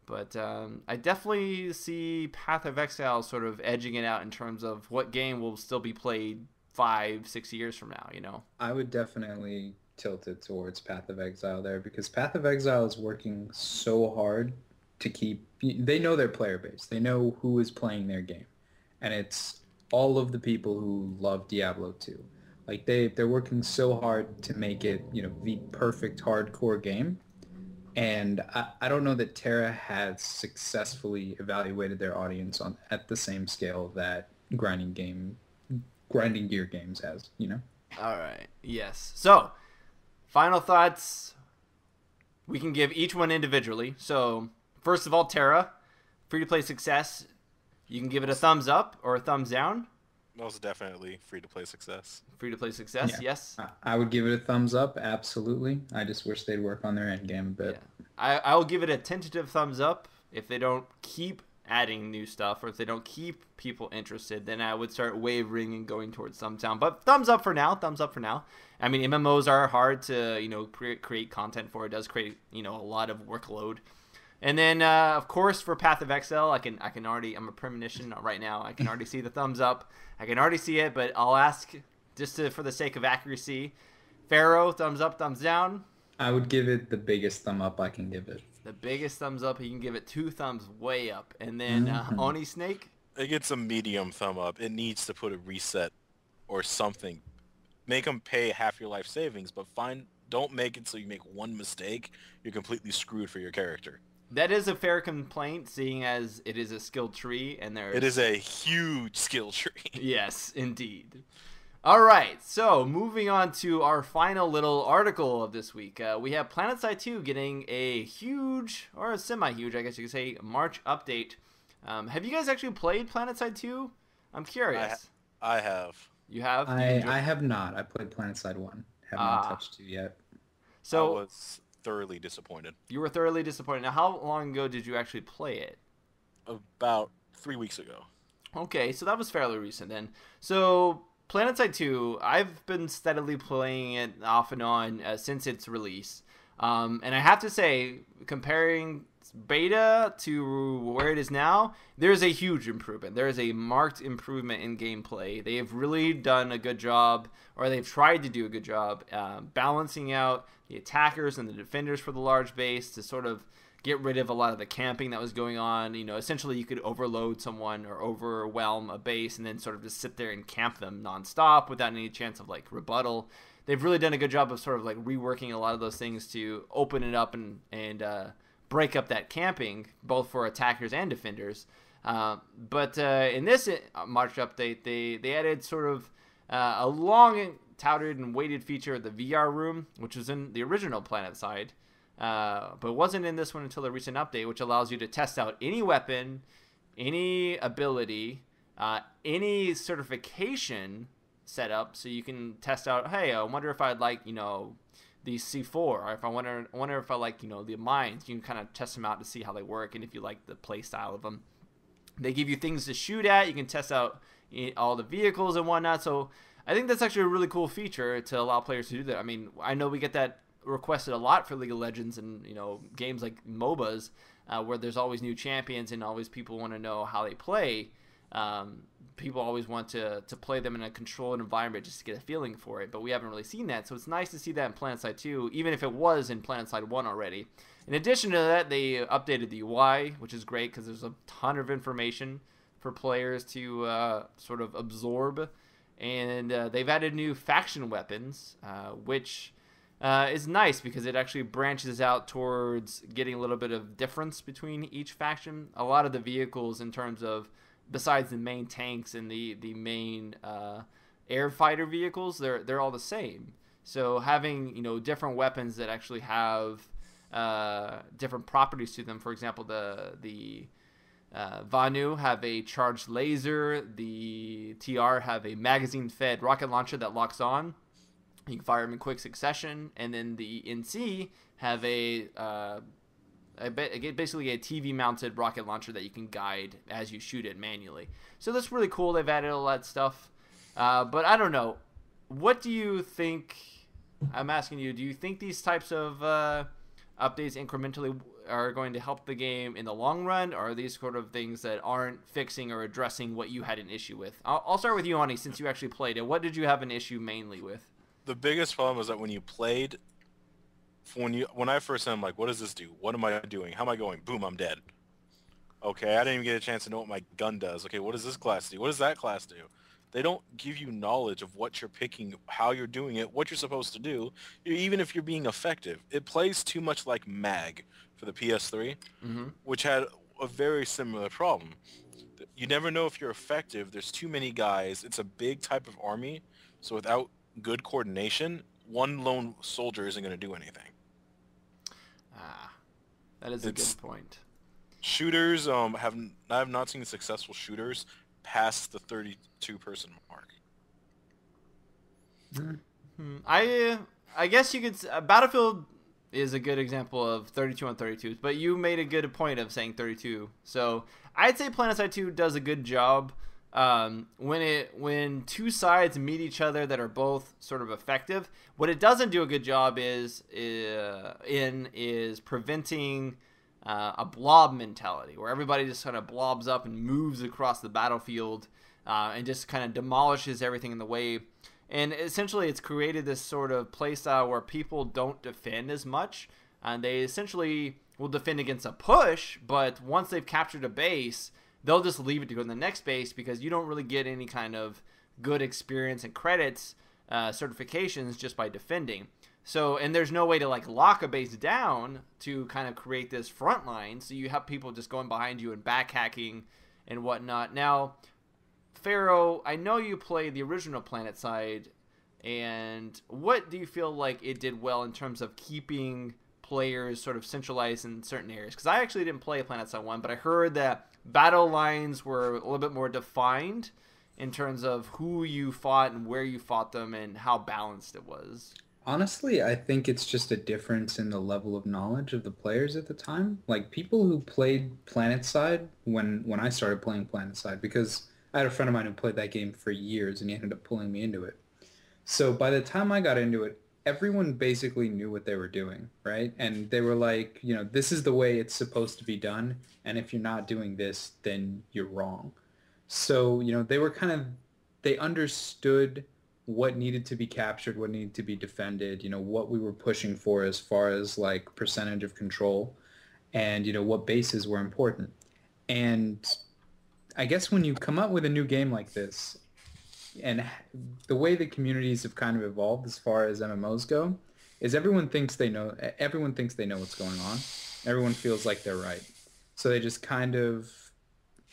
But I definitely see Path of Exile sort of edging it out in terms of what game will still be played 5-6 years from now, I would definitely tilt it towards Path of Exile there because Path of Exile is working so hard to keep... They know their player base. They know who is playing their game. And it's all of the people who love Diablo 2. Like they're working so hard to make it, the perfect hardcore game. And I don't know that Terra has successfully evaluated their audience on at the same scale that grinding gear games has. All right. Yes. So, final thoughts. We can give each one individually. So, first of all, Terra, free-to-play success. You can give it a thumbs up or a thumbs down. Most definitely free-to-play success. Free-to-play success, Yeah. yes. I would give it a thumbs up, absolutely. I just wish they'd work on their end game a bit. Yeah. I will give it a tentative thumbs up. If they don't keep adding new stuff or if they don't keep people interested, then I would start wavering and going towards thumbs down. But thumbs up for now. Thumbs up for now. I mean, MMOs are hard to create content for. It does create a lot of workload. And then of course for Path of Exile, I can already, I'm a premonition right now. I can already see the thumbs up. I can already see it, but I'll ask just for the sake of accuracy. Pharaoh, thumbs up, thumbs down. I would give it the biggest thumb up I can give it. The biggest thumbs up, you can give it 2 thumbs way up. And then Oni Snake? It gets a medium thumb up. It needs to put a reset or something. Make them pay half your life savings, but don't make it so you make one mistake, you're completely screwed for your character. That is a fair complaint, seeing as it is a skill tree and there. It is a huge skill tree. Yes, indeed. All right, so moving on to our final little article of this week. We have Planetside 2 getting a huge, or a semi-huge, I guess you could say, March update. Have you guys actually played Planetside 2? I'm curious. I have. You have? I have not. I played Planetside 1. Have not touched 2 yet. So I was thoroughly disappointed. You were thoroughly disappointed. Now, how long ago did you actually play it? About 3 weeks ago. Okay, so that was fairly recent then. So Planetside 2, I've been steadily playing it off and on since its release. And I have to say, comparing beta to where it is now, there's a huge improvement. There is a marked improvement in gameplay. They have really done a good job, or they've tried to do a good job, balancing out the attackers and the defenders for the large base to sort of get rid of a lot of the camping that was going on. Essentially you could overload someone or overwhelm a base and then sort of just sit there and camp them nonstop without any chance of rebuttal. They've really done a good job of sort of reworking a lot of those things to open it up and break up that camping, both for attackers and defenders. But in this March update, they added sort of a long touted and waited feature of the VR room, which was in the original Planetside. But wasn't in this one until the recent update, which allows you to test out any weapon, any ability, any certification setup, so you can test out, hey, I wonder if I'd like, the C4, or if I wonder if I like, the mines. You can kind of test them out to see how they work and if you like the play style of them. They give you things to shoot at. You can test out all the vehicles and whatnot. So I think that's actually a really cool feature to allow players to do that. I mean, I know we get that requested a lot for League of Legends and games like MOBAs, where there's always new champions and always people want to know how they play. People always want to play them in a controlled environment just to get a feeling for it, but we haven't really seen that, so it's nice to see that in Planetside 2, even if it was in Planetside 1 already. In addition to that, they updated the UI, which is great because there's a ton of information for players to sort of absorb, and they've added new faction weapons, which is nice because it actually branches out towards getting a little bit of difference between each faction. A lot of the vehicles, in terms of, besides the main tanks and the main air fighter vehicles, they're all the same. So having different weapons that actually have different properties to them. For example, the Vanu have a charged laser. The TR have a magazine-fed rocket launcher that locks on. You can fire them in quick succession, and then the NC have basically a TV-mounted rocket launcher that you can guide as you shoot it manually. So that's really cool. They've added all that stuff. But I don't know. What do you think? I'm asking you. Do you think these types of updates incrementally are going to help the game in the long run, or are these sort of things that aren't fixing or addressing what you had an issue with? I'll start with you, Ani, since you actually played it. What did you have an issue mainly with? The biggest problem was that when you played, when I first said, I'm like, what does this do? What am I doing? How am I going? Boom, I'm dead. Okay, I didn't even get a chance to know what my gun does. Okay, what does this class do? What does that class do? they don't give you knowledge of what you're picking, how you're doing it, what you're supposed to do, even if you're being effective. It plays too much like MAG for the PS3, which had a very similar problem. You never know if you're effective. There's too many guys. It's a big type of army, so without good coordination, one lone soldier isn't going to do anything. Ah, that is a good point. Shooters I have not seen successful shooters past the 32-person mark. I guess you could. Battlefield is a good example of 32 on 32s, but you made a good point of saying 32. So I'd say Planetside 2 does a good job when two sides meet each other that are both sort of effective. What it doesn't do a good job is preventing a blob mentality where everybody just kind of blobs up and moves across the battlefield and just kind of demolishes everything in the way. And essentially it's created this sort of playstyle where people don't defend as much, and they essentially will defend against a push, but once they've captured a base, they'll just leave it to go to the next base because you don't really get any kind of good experience and credits, certifications just by defending. So, and there's no way to like lock a base down to kind of create this front line. So you have people just going behind you and backhacking and whatnot. Now, Pharaoh, I know you played the original Planetside, and what do you feel like it did well in terms of keeping players sort of centralized in certain areas? Because I actually didn't play Planetside 1, but I heard that battle lines were a little bit more defined in terms of who you fought and where you fought them and how balanced it was. Honestly, I think it's just a difference in the level of knowledge of the players at the time. Like people who played Planetside when I started playing Planetside, because I had a friend of mine who played that game for years and he ended up pulling me into it. So by the time I got into it, everyone basically knew what they were doing, right? And they were like, you know, this is the way it's supposed to be done. And if you're not doing this, then you're wrong. So, you know, they understood what needed to be captured, what needed to be defended, you know, what we were pushing for as far as like percentage of control and, you know, what bases were important. And I guess when you come up with a new game like this, and the way the communities have kind of evolved as far as MMOs go, is everyone thinks they know what's going on. Everyone feels like they're right. So they just kind of,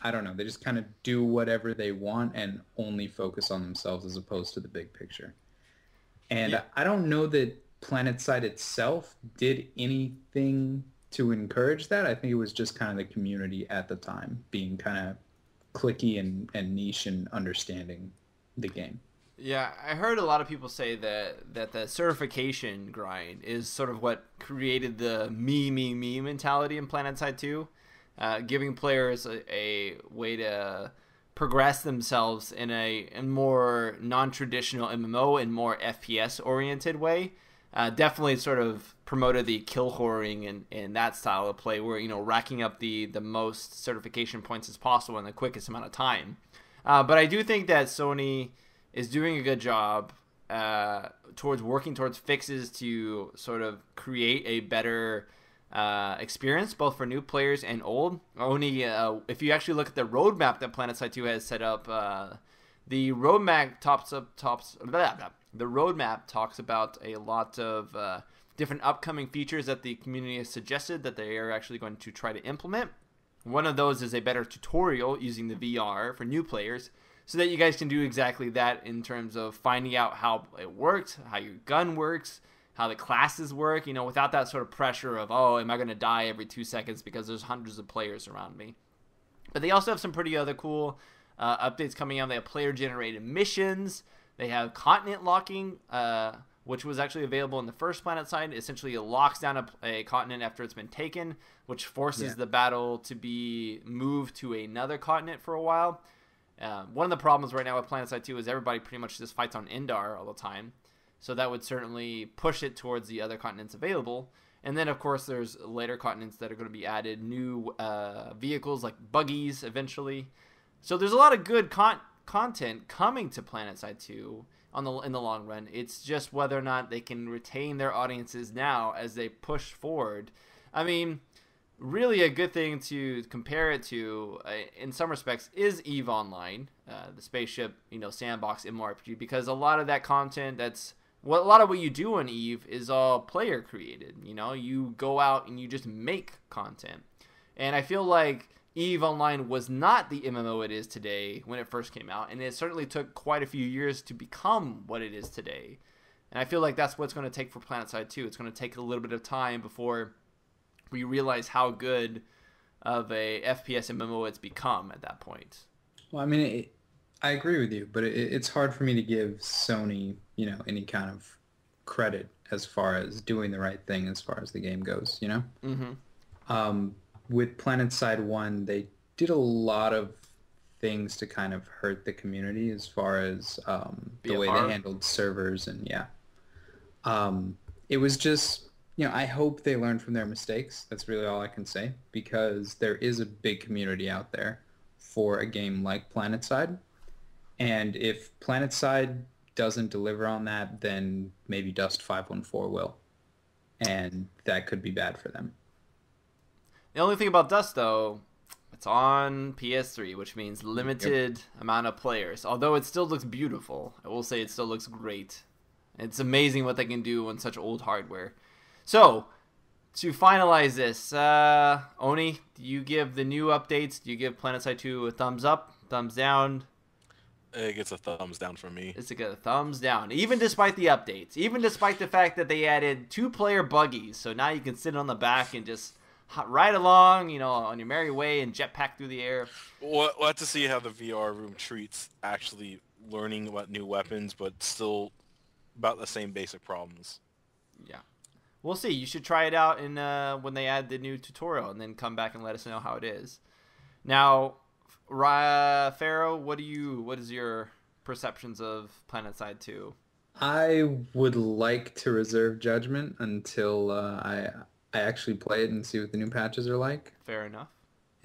I don't know, they just kind of do whatever they want and only focus on themselves as opposed to the big picture. And yeah. I don't know that Planetside itself did anything to encourage that. I think it was just kind of the community at the time being kind of clicky and niche and understanding the game. Yeah, I heard a lot of people say that the certification grind is sort of what created the me mentality in Planetside 2, giving players a way to progress themselves in a more non-traditional MMO and more FPS-oriented way. Definitely sort of promoted the kill whoring and that style of play where, you know, racking up the most certification points as possible in the quickest amount of time. But I do think that Sony is doing a good job working towards fixes to sort of create a better experience both for new players and old. Only if you actually look at the roadmap that Planetside 2 has set up, the roadmap the roadmap talks about a lot of different upcoming features that the community has suggested that they are actually going to try to implement. One of those is a better tutorial using the VR for new players so that you guys can do exactly that in terms of finding out how it works, how your gun works, how the classes work, you know, without that sort of pressure of, oh, am I going to die every 2 seconds because there's hundreds of players around me. But they also have some pretty other cool updates coming out. They have player-generated missions. They have continent locking, which was actually available in the first Planetside. Essentially, it locks down a continent after it's been taken, which forces the battle to be moved to another continent for a while. One of the problems right now with Planetside 2 is everybody pretty much just fights on Indar all the time. So that would certainly push it towards the other continents available. And then, of course, there's later continents that are going to be added, new vehicles like buggies eventually. So there's a lot of good content coming to Planetside 2 in the long run. It's just whether or not they can retain their audiences now as they push forward. I mean, really a good thing to compare it to, in some respects, is EVE Online, the spaceship, sandbox MMORPG, because a lot of that content a lot of what you do on EVE is all player created. You go out and you just make content. And I feel like EVE Online was not the MMO it is today when it first came out, and it certainly took quite a few years to become what it is today. And I feel like that's what it's going to take for Planetside 2. It's going to take a little bit of time before we realize how good of a FPS MMO it's become at that point. Well, I mean, I agree with you, but it's hard for me to give Sony, any kind of credit as far as doing the right thing as far as the game goes, Mm-hmm. With Planetside 1, they did a lot of things to kind of hurt the community as far as the way they handled servers and it was just, I hope they learned from their mistakes. That's really all I can say, because there is a big community out there for a game like Planetside. And if Planetside doesn't deliver on that, then maybe Dust 514 will. And that could be bad for them. The only thing about Dust, though, it's on PS3, which means limited amount of players. Although it still looks beautiful. I will say it still looks great. It's amazing what they can do on such old hardware. So, to finalize this, Oni, do you give the new updates, do you give Planetside 2 a thumbs up, thumbs down? It gets a thumbs down from me. It's a thumbs down, even despite the updates. Even despite the fact that they added 2-player buggies. So now you can sit on the back and just ride along, on your merry way and jetpack through the air. We'll have to see how the VR room treats actually learning about new weapons, but still about the same basic problems. Yeah. We'll see. You should try it out when they add the new tutorial, and then come back and let us know how it is. Now, Pharaoh, what is your perceptions of Planetside 2? I would like to reserve judgment until I actually play it and see what the new patches are like. Fair enough.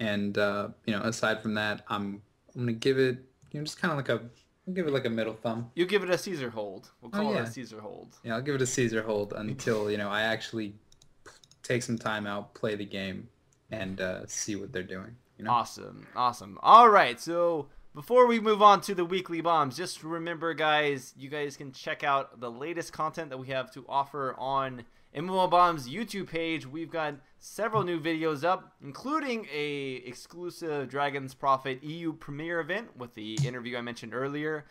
And aside from that, I'm gonna give it just kind of like I'll give it like a middle thumb. You give it a Caesar hold. We'll call it a Caesar hold. Yeah, I'll give it a Caesar hold until I actually take some time out, play the game, and see what they're doing. Awesome. All right, so before we move on to the weekly bombs, just remember, guys, you guys can check out the latest content that we have to offer on MMOBomb's YouTube page. We've got several new videos up, including a exclusive Dragon's Prophet EU premiere event with the interview I mentioned earlier.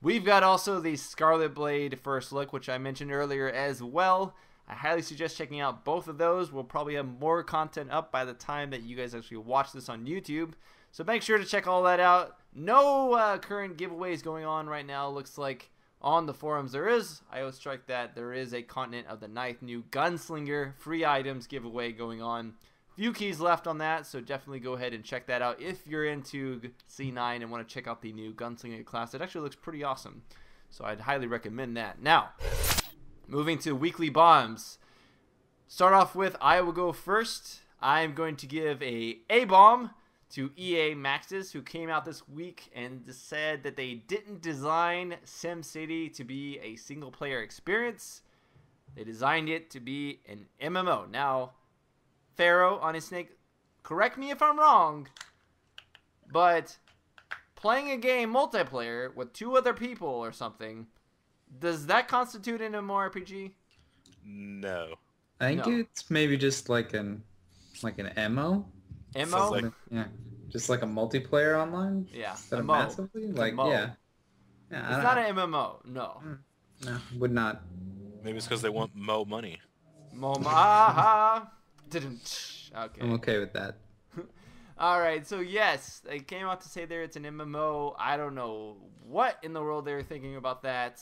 We've got also the Scarlet Blade first look, which I mentioned earlier as well. I highly suggest checking out both of those. We'll probably have more content up by the time that you guys actually watch this on YouTube. So make sure to check all that out. No current giveaways going on right now. Looks like on the forums there is. I will strike that. There is a Continent of the Ninth new Gunslinger free items giveaway going on. Few keys left on that, so definitely go ahead and check that out if you're into C9 and want to check out the new Gunslinger class. It actually looks pretty awesome, so I'd highly recommend that. Now, moving to weekly bombs. Start off with, I will go first. I'm going to give a bomb to EA Maxis, who came out this week and said that they didn't design SimCity to be a single-player experience. They designed it to be an MMO. Now, Pharaoh on his snake, correct me if I'm wrong, but playing a game multiplayer with 2 other people or something, does that constitute an MMORPG? No. I think it's maybe just like an MO. MO? Like, Yeah, just like a multiplayer online. Yeah, Instead of MO. massively, like MO. yeah. It's not an MMO. No. No, would not. maybe it's because they want Mo money. Momaha. Didn't. Okay. I'm okay with that. All right, so yes, they came out to say there it's an MMO. I don't know what in the world they were thinking about that.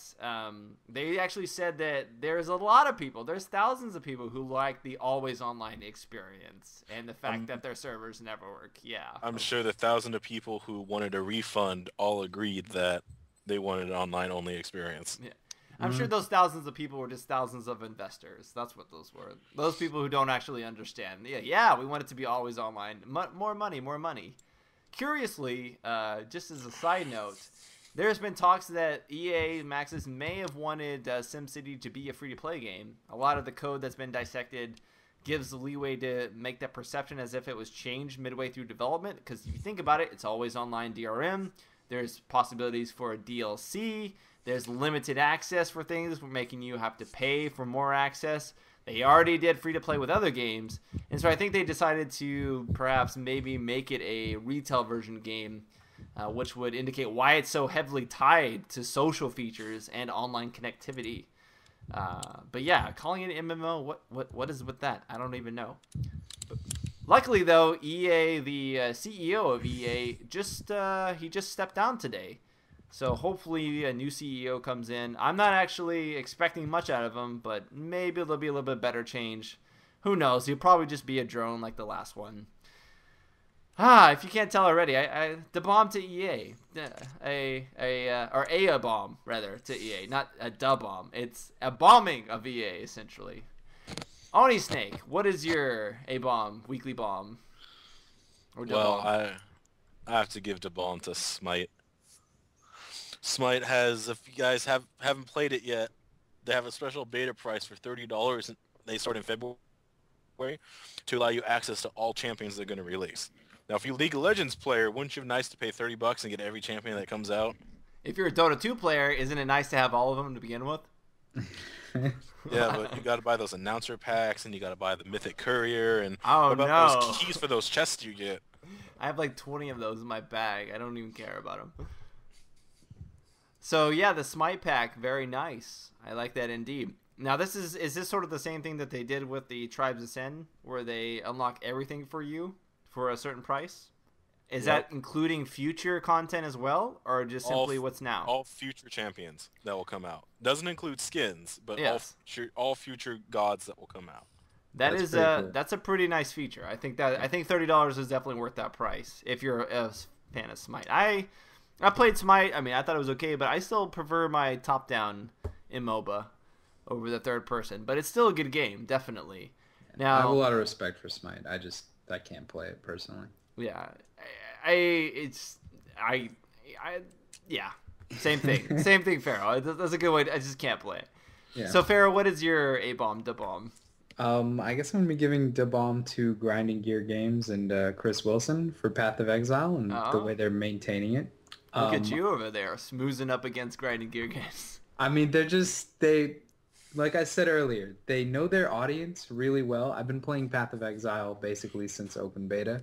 They actually said that there's a lot of people, there's thousands of people who like the always online experience and the fact that their servers never work. Yeah. I'm sure the thousands of people who wanted a refund all agreed that they wanted an online only experience. Yeah. I'm sure those thousands of people were just thousands of investors. That's what those were. Those people who don't actually understand. Yeah, we want it to be always online. More money, more money. Curiously, just as a side note, there's been talks that EA Maxis may have wanted SimCity to be a free-to-play game. A lot of the code that's been dissected gives the leeway to make that perception as if it was changed midway through development. Because if you think about it, it's always online DRM. There's possibilities for a DLC. There's limited access for things, making you have to pay for more access. They already did free-to-play with other games. And so I think they decided to perhaps maybe make it a retail version game, which would indicate why it's so heavily tied to social features and online connectivity. But yeah, calling it MMO, what is with that? I don't even know. Luckily, though, EA, the CEO of EA, he just stepped down today. So hopefully a new CEO comes in. I'm not actually expecting much out of him, but maybe there'll be a little bit better change. Who knows? He'll probably just be a drone like the last one. If you can't tell already, the bomb to EA, or a bomb rather to EA, not a da bomb. It's a bombing of EA essentially. Oni Snake, what is your a bomb weekly bomb? Or well, I have to give the bomb to Smite. Smite has, if you guys haven't played it yet, they have a special beta price for $30, and they start in February to allow you access to all champions they're going to release. Now, if you're a League of Legends player, wouldn't you be nice to pay $30 and get every champion that comes out? If you're a Dota 2 player, isn't it nice to have all of them to begin with? Yeah, but you got to buy those announcer packs, and you got to buy the Mythic Courier, and what about those keys for those chests you get? I have like 20 of those in my bag. I don't even care about them. So yeah, the Smite pack, very nice. I like that indeed. Now is this sort of the same thing that they did with the Tribes Ascend, where they unlock everything for you for a certain price? Is that including future content as well, or just simply what's now? All future champions that will come out. Doesn't include skins, but all future gods that will come out. That's a pretty nice feature. I think $30 is definitely worth that price if you're a fan of Smite. I played Smite. I mean, I thought it was okay, but I still prefer my top-down MMOBA over the third person. But it's still a good game, definitely. Now, I have a lot of respect for Smite. I can't play it personally. Yeah, yeah, same thing. Same thing, Pharaoh. That's a good way. I just can't play it. Yeah. So, Pharaoh, what is your A-bomb, da-bomb? I guess I'm going to be giving da bomb to Grinding Gear Games and Chris Wilson for Path of Exile and the way they're maintaining it. Look at you over there, smoozing up against Grinding Gear Games. I mean, like I said earlier, they know their audience really well. I've been playing Path of Exile basically since open beta.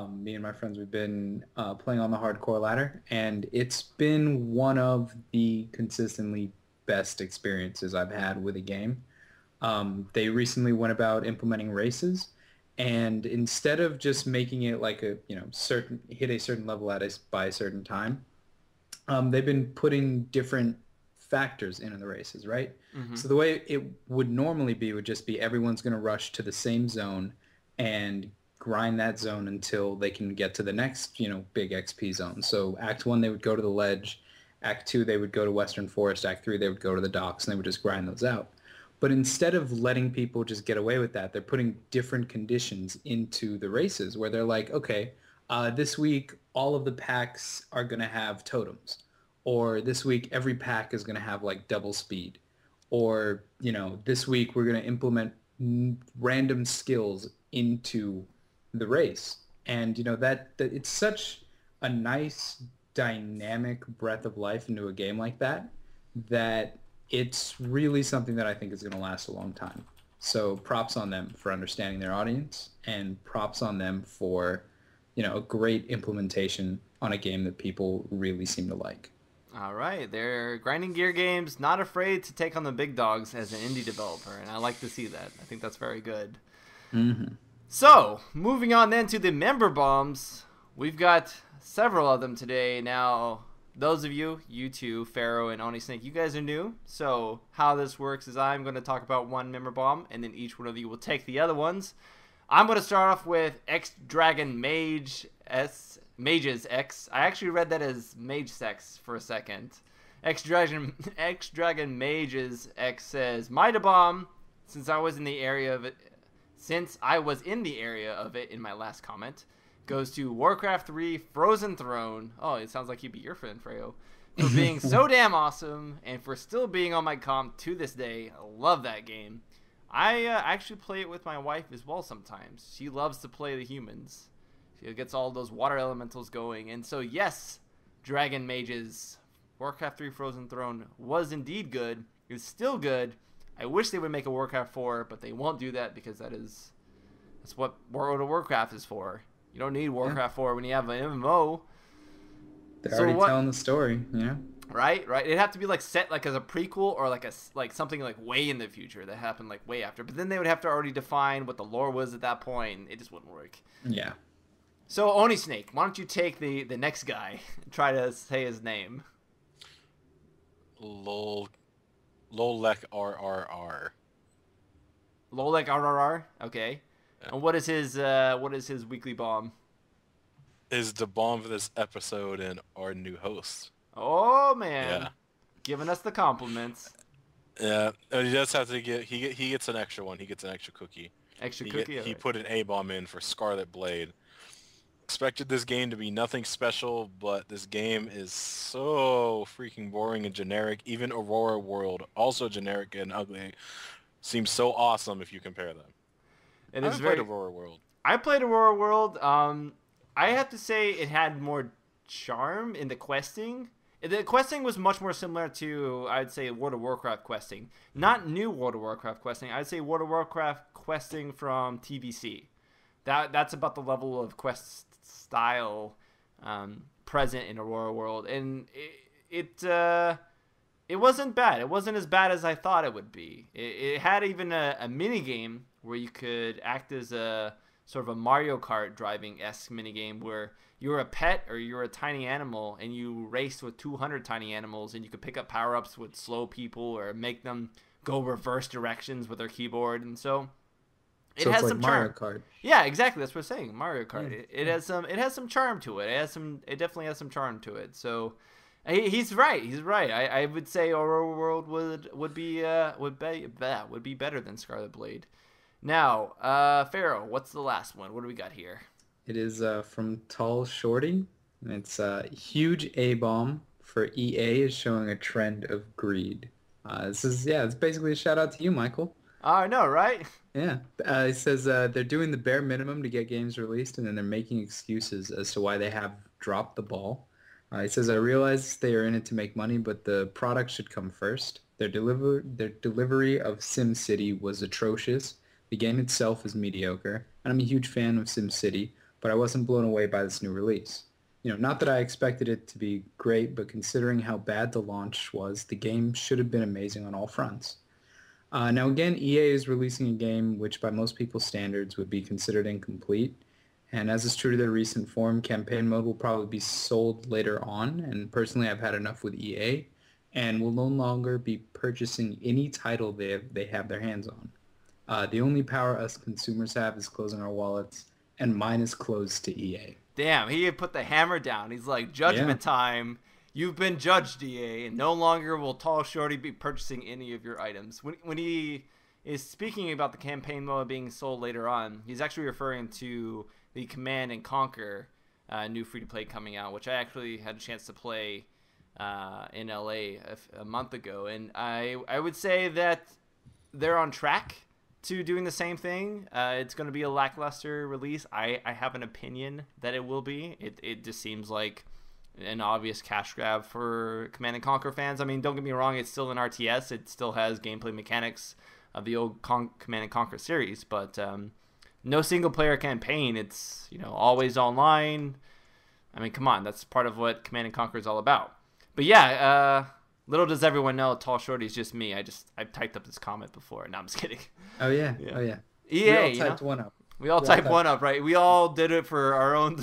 Me and my friends, we've been playing on the hardcore ladder, and it's been one of the consistently best experiences I've had with a game. They recently went about implementing races, and instead of just making it like hit a certain level by a certain time, they've been putting different factors in the races, right? Mm-hmm. So the way it would normally be would just be everyone's going to rush to the same zone and grind that zone until they can get to the next, big XP zone. So Act 1, they would go to the ledge. Act 2, they would go to Western Forest. Act 3, they would go to the docks, and they would just grind those out. But instead of letting people just get away with that, they're putting different conditions into the races where they're like, okay, this week all of the packs are going to have totems. Or this week every pack is going to have like double speed. Or, this week we're going to implement random skills into the race. And, that it's such a nice dynamic breath of life into a game like that it's really something that I think is going to last a long time. So props on them for understanding their audience, and props on them for, a great implementation on a game that people really seem to like. All right. They're Grinding Gear Games, not afraid to take on the big dogs as an indie developer, and I like to see that. I think that's very good. Mm-hmm. So, moving on then to the member bombs. We've got several of them today. Now, those of you two, Pharaoh and Oni Snake, you guys are new. So how this works is I'm going to talk about one member bomb, and then each one of you will take the other ones. I'm going to start off with X-Dragon Mages X. I actually read that as Mage Sex for a second. X-Dragon Mages X says, my bomb, since I was in the area of it in my last comment, goes to Warcraft 3 Frozen Throne. Oh, it sounds like he'd be your friend, Freyo. For being so damn awesome, and for still being on my comp to this day. I love that game. I actually play it with my wife as well sometimes. She loves to play the humans. She gets all those water elementals going. And so, yes, Dragon Mages, Warcraft 3 Frozen Throne was indeed good. It's still good. I wish they would make a Warcraft 4, but they won't do that because that's what World of Warcraft is for. You don't need Warcraft 4 when you have an MMO. They're already telling the story, you know? Right. It'd have to be like set like as a prequel or like something like way in the future that happened like way after. But then they would have to already define what the lore was at that point. It just wouldn't work. Yeah. So Oni Snake, why don't you take the next guy and try to say his name? Lolek RRR. Lolek RRR. Okay. Yeah. And what is his weekly bomb? Is the bomb for this episode and our new host. Oh man, Yeah. Giving us the compliments. Yeah, and he does have to get. He gets an extra one. He gets an extra cookie. Extra cookie. He put an A bomb in for Scarlet Blade. Expected this game to be nothing special, but this game is so freaking boring and generic. Even Aurora World, also generic and ugly, seems so awesome if you compare them. It I is played Aurora World. I played Aurora World. I have to say it had more charm in the questing. The questing was much more similar to, I'd say, World of Warcraft questing. Not new World of Warcraft questing. I'd say World of Warcraft questing from TBC. That's about the level of quest style present in Aurora World, and it wasn't bad. It wasn't as bad as I thought it would be. It had even a mini game where you could act as a sort of a Mario Kart driving-esque minigame where you're a pet or you're a tiny animal and you race with 200 tiny animals and you could pick up power-ups with slow people or make them go reverse directions with their keyboard. And so it has it's some like Mario charm. Kart. Yeah, exactly. That's what I'm saying. Mario Kart. Yeah. It has some charm to it. It definitely has some charm to it. So he's right. He's right. I would say Aurora World would be better than Scarlet Blade. Now, Pharaoh, what's the last one? What do we got here? It is from Tall Shorty. It's a huge A-bomb for EA is showing a trend of greed. It's basically a shout out to you, Michael. I know, right? Yeah. It says they're doing the bare minimum to get games released, and then they're making excuses as to why they have dropped the ball. It says, I realize they are in it to make money, but the product should come first. Their delivery of SimCity was atrocious. The game itself is mediocre, and I'm a huge fan of SimCity, but I wasn't blown away by this new release. Not that I expected it to be great, but considering how bad the launch was, the game should have been amazing on all fronts. Now again, EA is releasing a game which by most people's standards would be considered incomplete, and as is true to their recent form, campaign mode will probably be sold later on, and personally I've had enough with EA, and will no longer be purchasing any title they have their hands on. The only power us consumers have is closing our wallets, and mine is closed to EA. Damn, he had put the hammer down. He's like, judgment time. You've been judged, EA, and no longer will Tall Shorty be purchasing any of your items. When he is speaking about the campaign mode being sold later on, he's actually referring to the Command and Conquer new free-to-play coming out, which I actually had a chance to play in LA a month ago. And I would say that they're on track to doing the same thing. It's going to be a lackluster release. I have an opinion that it will be. It just seems like an obvious cash grab for Command & Conquer fans. I mean, don't get me wrong, it's still an RTS. It still has gameplay mechanics of the old Command & Conquer series, but no single-player campaign. It's, always online. I mean, come on, that's part of what Command & Conquer is all about. But yeah, little does everyone know, Tall Shorty's just me. I've typed up this comment before. No, I'm just kidding. Oh yeah. EA, we all typed one up. We all typed one up, right? We all did it for our own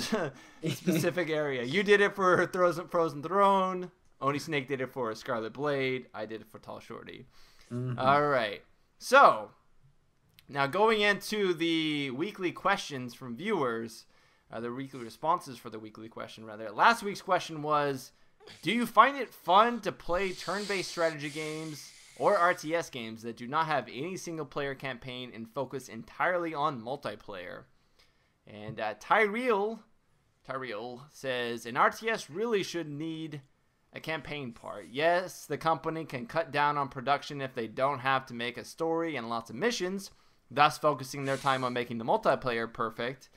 specific area. You did it for Frozen Throne. Oni Snake did it for Scarlet Blade. I did it for Tall Shorty. Mm-hmm. All right. So, now going into the weekly questions from viewers, the weekly responses for the weekly question, rather. Last week's question was, do you find it fun to play turn-based strategy games or RTS games that do not have any single-player campaign and focus entirely on multiplayer? And Tyrell says, an RTS really should need a campaign part. Yes, the company can cut down on production if they don't have to make a story and lots of missions, thus focusing their time on making the multiplayer perfect.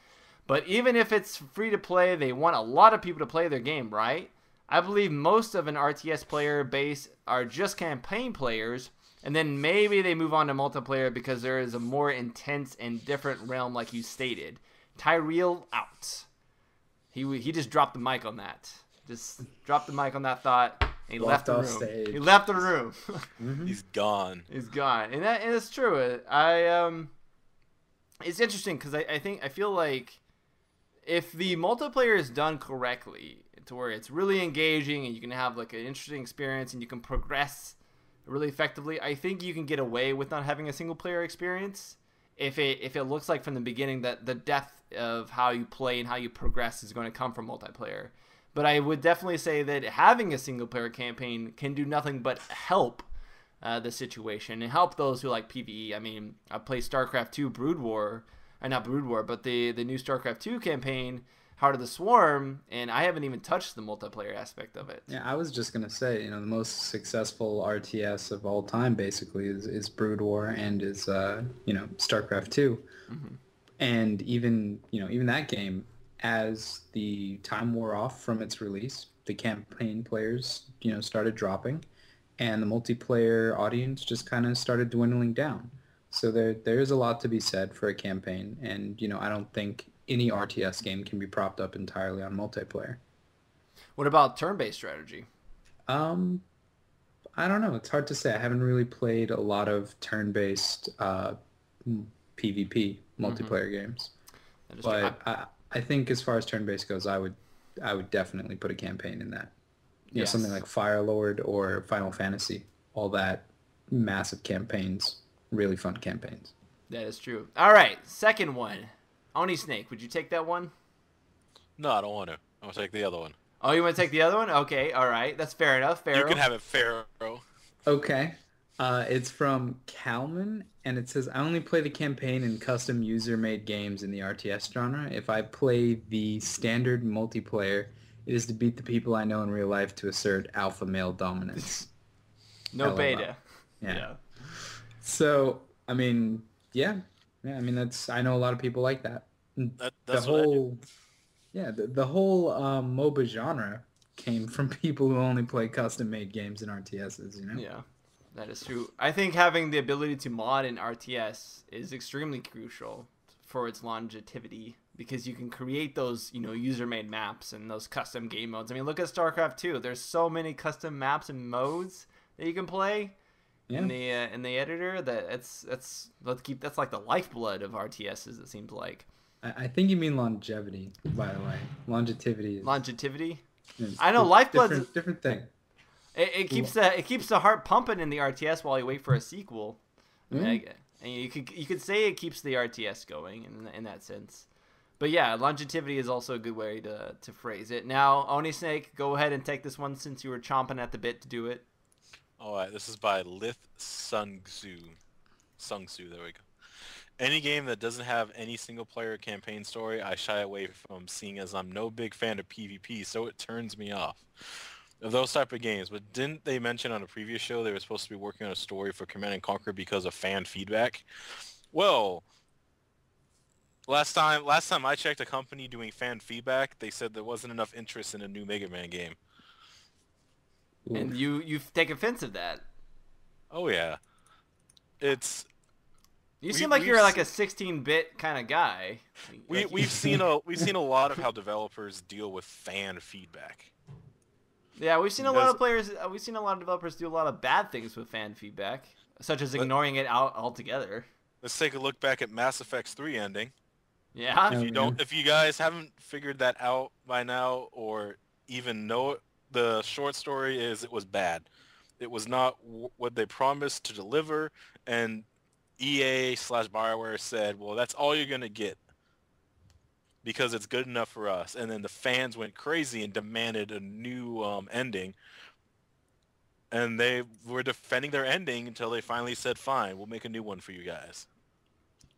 But even if it's free to play, they want a lot of people to play their game, right? I believe most of an RTS player base are just campaign players, and then maybe they move on to multiplayer because there is a more intense and different realm like you stated. Tyrell out. He just dropped the mic on that. Just dropped the mic on that thought, and he left the room. Stage. He left the room. He's gone. He's gone, and it's true. It's interesting because I feel like if the multiplayer is done correctly, to where it's really engaging and you can have like an interesting experience and you can progress really effectively, I think you can get away with not having a single player experience if it looks like from the beginning that the depth of how you play and how you progress is going to come from multiplayer. But I would definitely say that having a single player campaign can do nothing but help the situation and help those who like PvE. I mean, I played StarCraft 2 Brood War, not Brood War, but the new StarCraft 2 campaign, Heart of the Swarm, and I haven't even touched the multiplayer aspect of it. Yeah, I was just gonna say, the most successful RTS of all time basically is Brood War and is StarCraft 2, and even that game, as the time wore off from its release, the campaign players started dropping, and the multiplayer audience just kind of started dwindling down. So there is a lot to be said for a campaign, and I don't think any RTS game can be propped up entirely on multiplayer. What about turn-based strategy? I don't know. It's hard to say. I haven't really played a lot of turn-based PvP multiplayer games. But I think as far as turn-based goes, I would definitely put a campaign in that. Something like Firelord or Final Fantasy. All that massive campaigns, really fun campaigns. That is true. All right, second one. Oni Snake, would you take that one? No, I don't want to. I'm going to take the other one. Oh, you want to take the other one? Okay, all right. That's fair enough. Pharaoh. You can have it, Pharaoh. Okay. It's from Kalman, and it says, I only play the campaign in custom user-made games in the RTS genre. If I play the standard multiplayer, it is to beat the people I know in real life to assert alpha male dominance. No LOL. beta. Yeah. So, I mean, yeah. Yeah, I mean, I know a lot of people like that. That's the what whole, the whole MOBA genre came from people who only play custom-made games in RTSs, Yeah, that is true. I think having the ability to mod in RTS is extremely crucial for its longevity because you can create those, user-made maps and those custom game modes. I mean, look at StarCraft 2. There's so many custom maps and modes that you can play. Yeah. In the editor, that's like the lifeblood of RTSs. It seems like. I think you mean longevity, by the way. Longevity. I know lifeblood's different thing. It keeps the heart pumping in the RTS while you wait for a sequel. And you could say it keeps the RTS going in that sense. But yeah, longevity is also a good way to phrase it. Now, Oni Snake, go ahead and take this one since you were chomping at the bit to do it. All right, this is by Lith Sungsu. There we go. Any game that doesn't have any single-player campaign story, I shy away from, seeing as I'm no big fan of PvP, so it turns me off. Of those type of games, but didn't they mention on a previous show they were supposed to be working on a story for Command & Conquer because of fan feedback? Well, last time I checked a company doing fan feedback, they said there wasn't enough interest in a new Mega Man game. And you take offense of that. Oh yeah, you seem like you're like a 16-bit kind of guy. We've seen a lot of how developers deal with fan feedback. Yeah, we've seen a lot of developers do a lot of bad things with fan feedback, such as ignoring it out altogether. Let's take a look back at Mass Effect's 3 ending. Yeah. If you guys haven't figured that out by now or even know it, the short story is it was bad. It was not what they promised to deliver, and EA/BioWare said, well, that's all you're going to get because it's good enough for us. And then the fans went crazy and demanded a new ending. And they were defending their ending until they finally said, fine, we'll make a new one for you guys.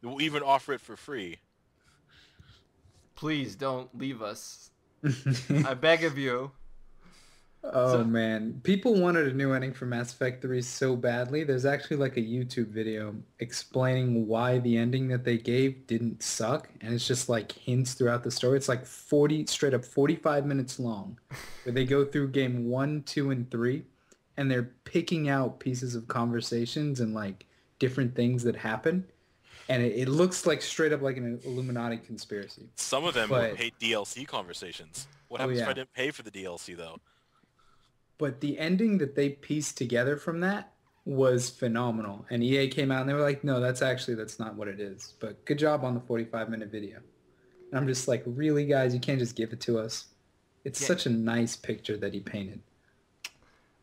We'll even offer it for free. Please don't leave us. I beg of you. Oh So man, people wanted a new ending for Mass Effect 3 so badly. There's actually like a YouTube video explaining why the ending that they gave didn't suck, and it's just like hints throughout the story. It's like 40 straight up 45 minutes long, where they go through game 1, 2, and 3, and they're picking out pieces of conversations and like different things that happen, and it looks like straight up like an Illuminati conspiracy. Some of them were But paid DLC conversations. What oh happens if I yeah. didn't pay for the DLC though? But the ending that they pieced together from that was phenomenal. And EA came out and they were like, no, that's not what it is. But good job on the 45-minute video. And I'm just like, really, guys, you can't just give it to us. It's yeah. such a nice picture that he painted.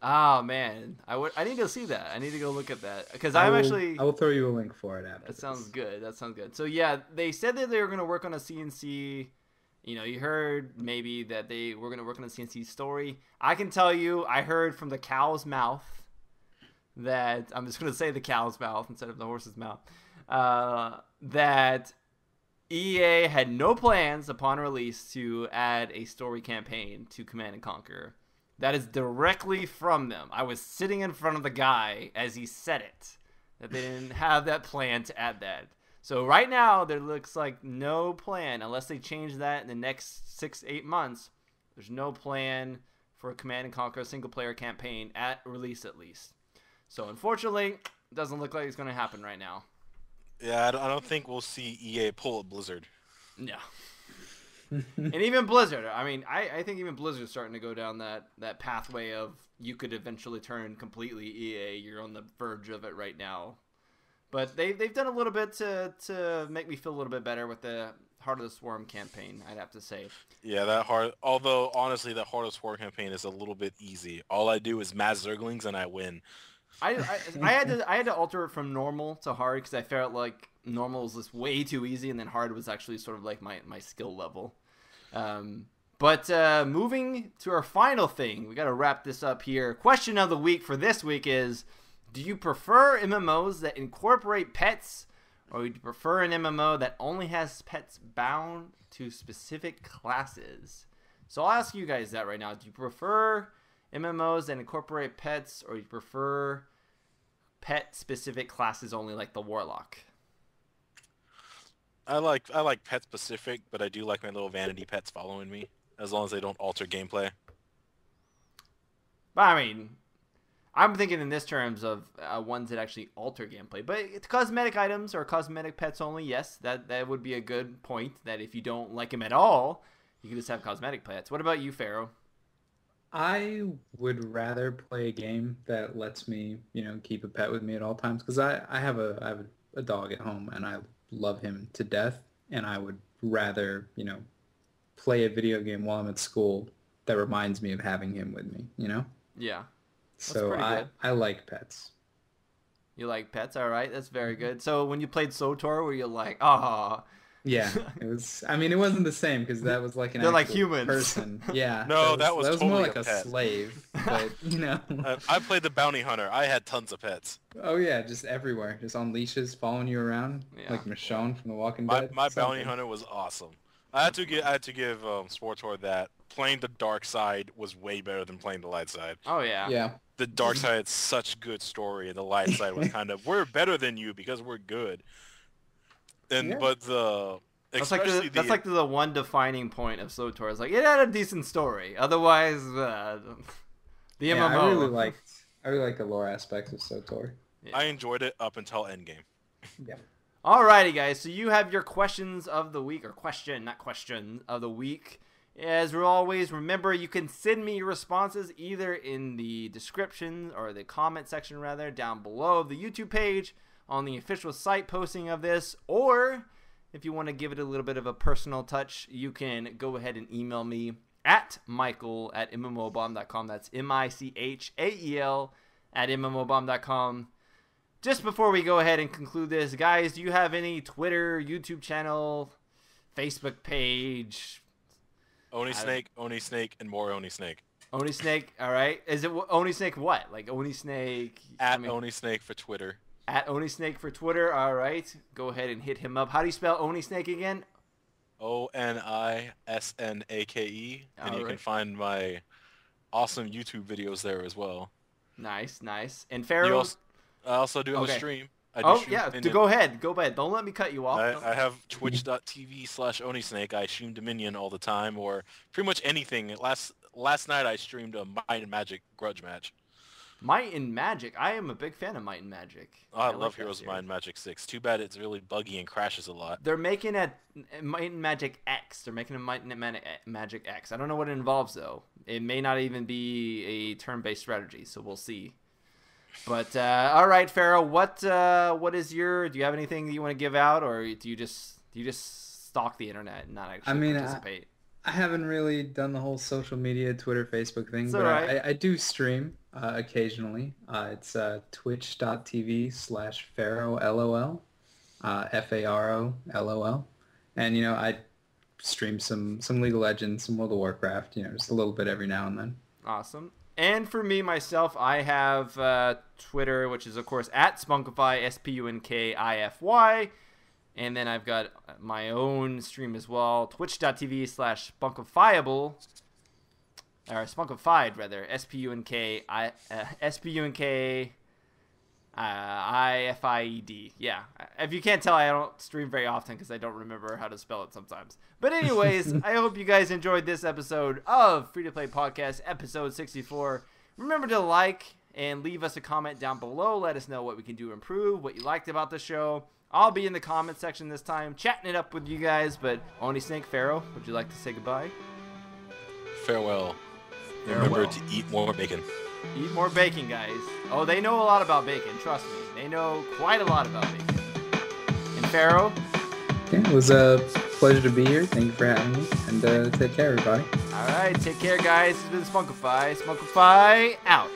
Oh man, I need to see that. I need to go look at that because I I'm will, actually. I will throw you a link for it after That sounds this. good. That sounds good. So yeah, they said that they were gonna work on a CNC. You know, you heard maybe that they were gonna work on a CNC story. I can tell you, I heard from the cow's mouth that I'm just gonna say the cow's mouth instead of the horse's mouth. That EA had no plans upon release to add a story campaign to Command and Conquer. That is directly from them. I was sitting in front of the guy as he said it. That they didn't have that plan to add that. So right now, there looks like no plan, unless they change that in the next 6-8 months. There's no plan for a Command and Conquer single-player campaign at release, at least. So unfortunately, it doesn't look like it's going to happen right now. Yeah, I don't think we'll see EA pull a Blizzard. No. And even Blizzard, I mean, I think even Blizzard's starting to go down that pathway of you could eventually turn completely EA. You're on the verge of it right now. But they've done a little bit to make me feel a little bit better with the Heart of the Swarm campaign, I'd have to say. Yeah, although honestly, the Heart of Swarm campaign is a little bit easy. All I do is mass Zerglings and I win. I had to alter it from normal to hard because I felt like normal was just way too easy, and then hard was actually sort of like my skill level. But moving to our final thing, we got to wrap this up here. Question of the week for this week is, do you prefer MMOs that incorporate pets, or do you prefer an MMO that only has pets bound to specific classes? So I'll ask you guys that right now. Do you prefer MMOs that incorporate pets, or do you prefer pet-specific classes only, like the Warlock? I like pet specific, but I do like my little vanity pets following me, as long as they don't alter gameplay. But I mean, I'm thinking in this terms of ones that actually alter gameplay. But it's cosmetic items or cosmetic pets only, yes, that would be a good point. That if you don't like them at all, you can just have cosmetic pets. What about you, Pharaoh? I would rather play a game that lets me, keep a pet with me at all times because I have a dog at home and I love him to death, and I would rather, play a video game while I'm at school that reminds me of having him with me, Yeah. So I like pets. You like pets? All right. That's very good. So when you played SOTOR, were you like, ah, Yeah, it was. I mean, it wasn't the same because that was like an they're like actual humans. person. Yeah. No, that was totally more like a a pet. slave. But I played the bounty hunter. I had tons of pets. Oh yeah, just everywhere, just on leashes, following you around, Yeah. like Michonne from The Walking My Dead. bounty Something. hunter was awesome. I had to give Sportor that playing the dark side was way better than playing the light side. Oh yeah. Yeah. The dark side had such good story, and the light side was kind of, we're better than you because we're good. And Yeah. but the That's like especially the one defining point of SOTOR. Is like it had a decent story. Otherwise, the Yeah, MMO. I really liked the lore aspects of SOTOR. Yeah. I enjoyed it up until Endgame. Yeah. Alrighty, guys. So you have your questions of the week, or not question of the week. As always, remember you can send me your responses either in the description or the comment section rather down below the YouTube page on the official site posting of this, or if you want to give it a little bit of a personal touch, you can go ahead and email me at michael@mmobomb.com. That's MICHAEL @mmobomb.com. Just before we go ahead and conclude this, guys, do you have any Twitter, YouTube channel, Facebook page? Oni Snake, and more Oni Snake. Oni Snake, all right. Is it Oni Snake what? Like Oni Snake? Oni Snake for Twitter. At Oni Snake for Twitter, all right. Go ahead and hit him up. How do you spell Oni Snake again? ONISNAKE. And you can find my awesome YouTube videos there as well. Nice, nice. And You Pharaoh. also, I also do have Okay. a stream. I do Oh stream yeah, Dominion. go ahead. Don't let me cut you off. I have twitch.tv/Onisnake. I stream Dominion all the time, or pretty much anything. Last night I streamed a Might and Magic grudge match. Might and Magic. I am a big fan of Might and Magic. Oh, I like love that Heroes of series. Might and Magic 6. Too bad it's really buggy and crashes a lot. They're making a Might and Magic X. They're making a Might and Magic X. I don't know what it involves though. It may not even be a turn-based strategy, so we'll see. But all right, Pharaoh, what is your? Do you have anything that you want to give out, or do you just stalk the internet and not actually participate? I haven't really done the whole social media, Twitter, Facebook thing, It's but all right. I do stream occasionally. It's twitch.tv/PharoLol, FAROLOL, and I stream some League of Legends, some World of Warcraft, just a little bit every now and then. Awesome. And for me, myself, I have Twitter, which is, of course, at Spunkify, SPUNKIFY. And then I've got my own stream as well, twitch.tv/Spunkifiable. Or Spunkified, rather. SPUNKIFIED. Yeah. If you can't tell, I don't stream very often because I don't remember how to spell it sometimes. But anyways, I hope you guys enjoyed this episode of Free to Play Podcast, episode 64. Remember to like and leave us a comment down below. Let us know what we can do to improve, what you liked about the show. I'll be in the comment section this time, chatting it up with you guys. But Onisnake, Pharaoh, would you like to say goodbye? Farewell. Farewell. Remember to eat more bacon. Eat more bacon, guys. Oh, they know a lot about bacon. Trust me. They know quite a lot about bacon. And Pharaoh? Yeah, it was a pleasure to be here. Thank you for having me, and take care, everybody. All right, take care, guys. It's been Spunkify. Spunkify out.